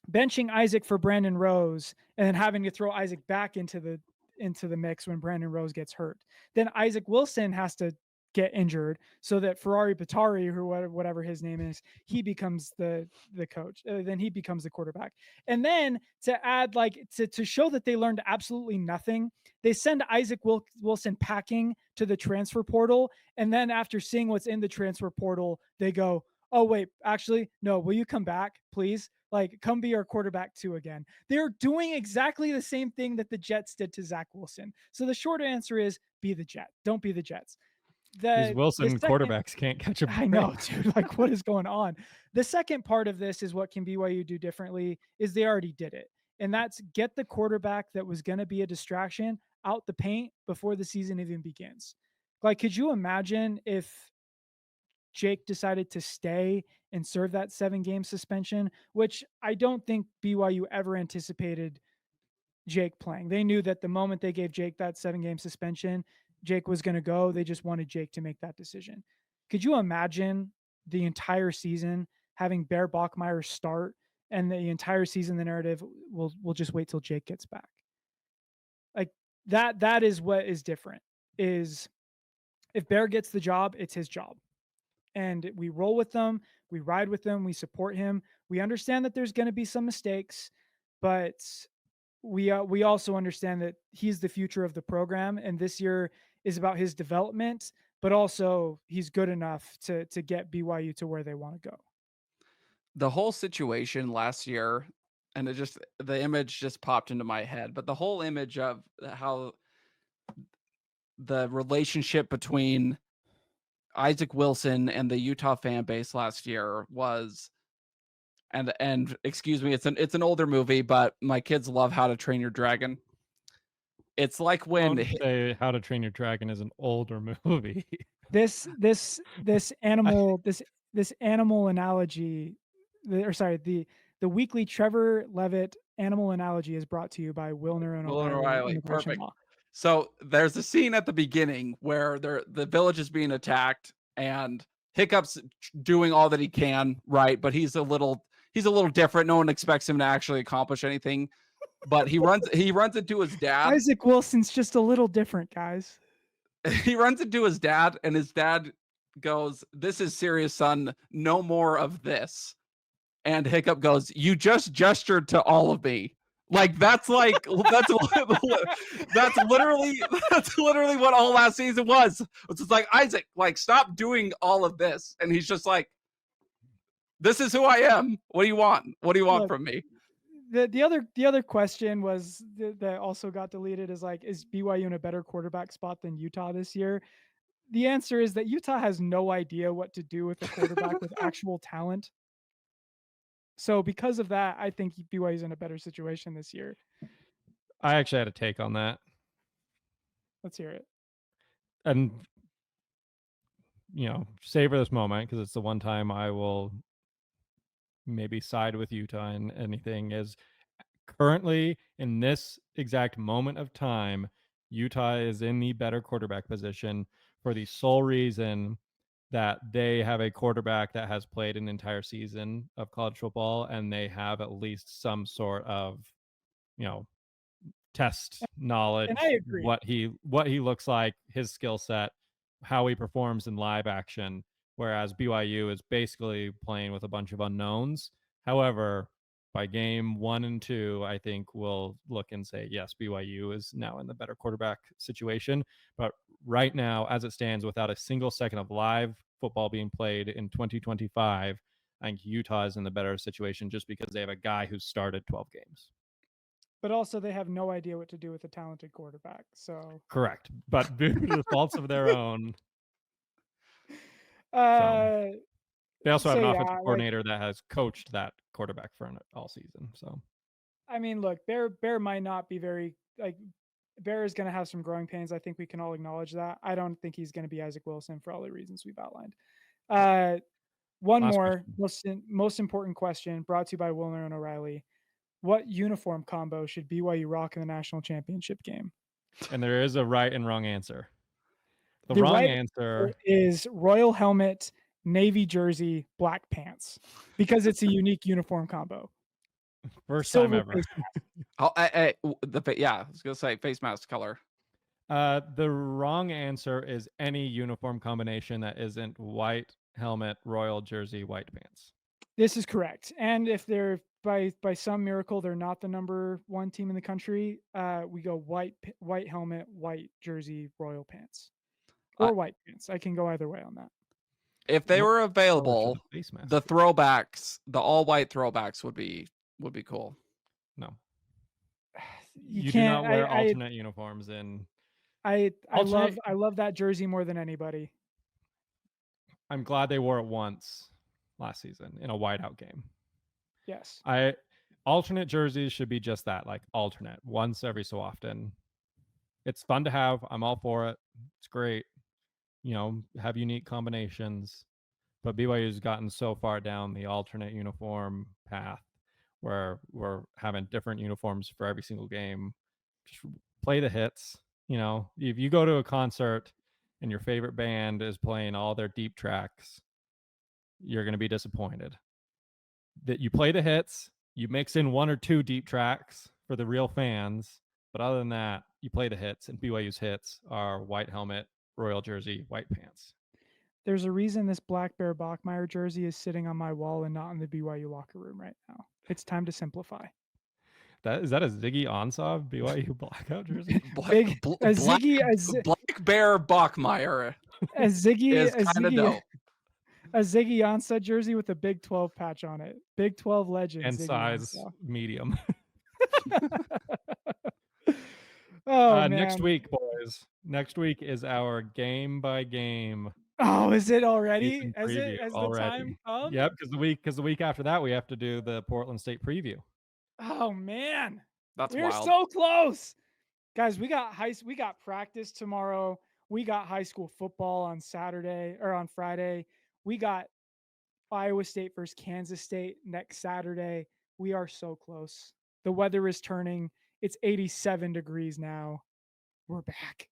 benching Isaac for Brandon Rose and then having to throw Isaac back into the mix when Brandon Rose gets hurt. Then Isaac Wilson has to get injured so that Ferrari Batari, or whatever his name is, he becomes the coach. Then he becomes the quarterback. And then to add, like, to show that they learned absolutely nothing, they send Isaac Wilson packing to the transfer portal. And then after seeing what's in the transfer portal, they go, oh, wait, actually, no, will you come back, please? Like, come be our quarterback too again. They're doing exactly the same thing that the Jets did to Zach Wilson. So the short answer is be the Jet. Don't be the Jets. These Wilson second, quarterbacks can't catch a break. I know, dude. Like, what is going on? The second part of this is, what can BYU do differently? Is they already did it. And that's get the quarterback that was going to be a distraction out the paint before the season even begins. Like, could you imagine if Jake decided to stay and serve that 7-game suspension, which I don't think BYU ever anticipated Jake playing. They knew that the moment they gave Jake that 7-game suspension, Jake was going to go. They just wanted Jake to make that decision. Could you imagine the entire season having Bear Bachmeier start, and the entire season the narrative will just wait till Jake gets back? Like, that is what is different. Is if Bear gets the job, it's his job. And we roll with them, we ride with them, we support him. We understand that there's going to be some mistakes, but we also understand that he's the future of the program, and this year is about his development, but also he's good enough to get BYU to where they want to go. The whole situation last year, and the image just popped into my head, but the whole image of how the relationship between Isaac Wilson and the Utah fan base last year was, and excuse me, it's an older movie, but my kids love How to Train Your Dragon. It's like when Don't say How to Train Your Dragon is an older movie. This animal analogy, the weekly Trevor Levitt animal analogy is brought to you by Wilner and O'Reilly. Perfect. So there's a scene at the beginning where the village is being attacked, and Hiccup's doing all that he can, right? But he's a little different. No one expects him to actually accomplish anything. But he runs into his dad. Isaac Wilson's just a little different, guys. He runs into his dad, and his dad goes, "This is serious, son. No more of this." And Hiccup goes, "You just gestured to all of me." Like, that's literally what all last season was. It's just like, Isaac, like, stop doing all of this. And he's just like, this is who I am. What do you want? What do you want from me? The other question was that also got deleted is, like, is BYU in a better quarterback spot than Utah this year? The answer is that Utah has no idea what to do with a quarterback with actual talent. So because of that, I think BYU is in a better situation this year. I actually had a take on that. Let's hear it. And, savor this moment, because it's the one time I will maybe side with Utah in anything. Is currently, in this exact moment of time, Utah is in the better quarterback position for the sole reason that they have a quarterback that has played an entire season of college football, and they have at least some sort of, test knowledge, and I agree. what he looks like, his skill set, how he performs in live action, whereas BYU is basically playing with a bunch of unknowns. However, by game 1 and 2, I think we'll look and say, yes, BYU is now in the better quarterback situation. But right now, as it stands, without a single second of live football being played in 2025, I think Utah is in the better situation just because they have a guy who's started 12 games. But also they have no idea what to do with a talented quarterback. So correct. But due to the faults of their own. They also have an offensive coordinator that has coached that quarterback for all season. So, I mean, look, Bear might not be very, like, Bear is going to have some growing pains. I think we can all acknowledge that. I don't think he's going to be Isaac Wilson for all the reasons we've outlined. One Last more most important question brought to you by Wilner and O'Reilly. What uniform combo should BYU rock in the national championship game? And there is a right and wrong answer. The wrong right answer is royal helmet, navy jersey, black pants, because it's a unique uniform combo. First time ever. I was gonna say face mask color. The wrong answer is any uniform combination that isn't white helmet, royal jersey, white pants. This is correct. And if they're by some miracle they're not the number one team in the country, we go white helmet, white jersey, royal pants, I- or white pants. I can go either way on that. If they What were color should available, the face mask the be? throwbacks, the all white throwbacks would be cool. No. You You do can't. not wear alternate uniforms in I alternate. love that jersey more than anybody. I'm glad they wore it once last season in a whiteout game. Yes. Alternate jerseys should be just that, like alternate, once every so often. It's fun to have. I'm all for it. It's great. You know, have unique combinations. But BYU's gotten so far down the alternate uniform path where we're having different uniforms for every single game. Just play the hits. You know, if you go to a concert and your favorite band is playing all their deep tracks, you're going to be disappointed. That you play the hits, you mix in one or two deep tracks for the real fans, but other than that, you play the hits, and BYU's hits are white helmet, royal jersey, white pants. There's a reason this Black Bear Bachmeyer jersey is sitting on my wall and not in the BYU locker room right now. It's time to simplify. Is that a Ziggy Ansah BYU blackout jersey? Black Bear Bachmeyer a Ziggy is kind of dope. A Ziggy Ansah jersey with a Big 12 patch on it. Big 12 legend. And Ziggy size Ansah. medium. Oh, man. Next week, boys. Next week is our game by game. Oh, is it already? season Has preview the time come? Yep, because the week after that we have to do the Portland State preview. Oh man, That's we're wild. so close, guys. We got practice tomorrow. We got high school football on Saturday or on Friday. We got Iowa State versus Kansas State next Saturday. We are so close. The weather is turning. It's 87 degrees now. We're back.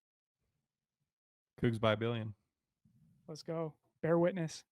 Cougs by a billion. Let's go. Bear witness.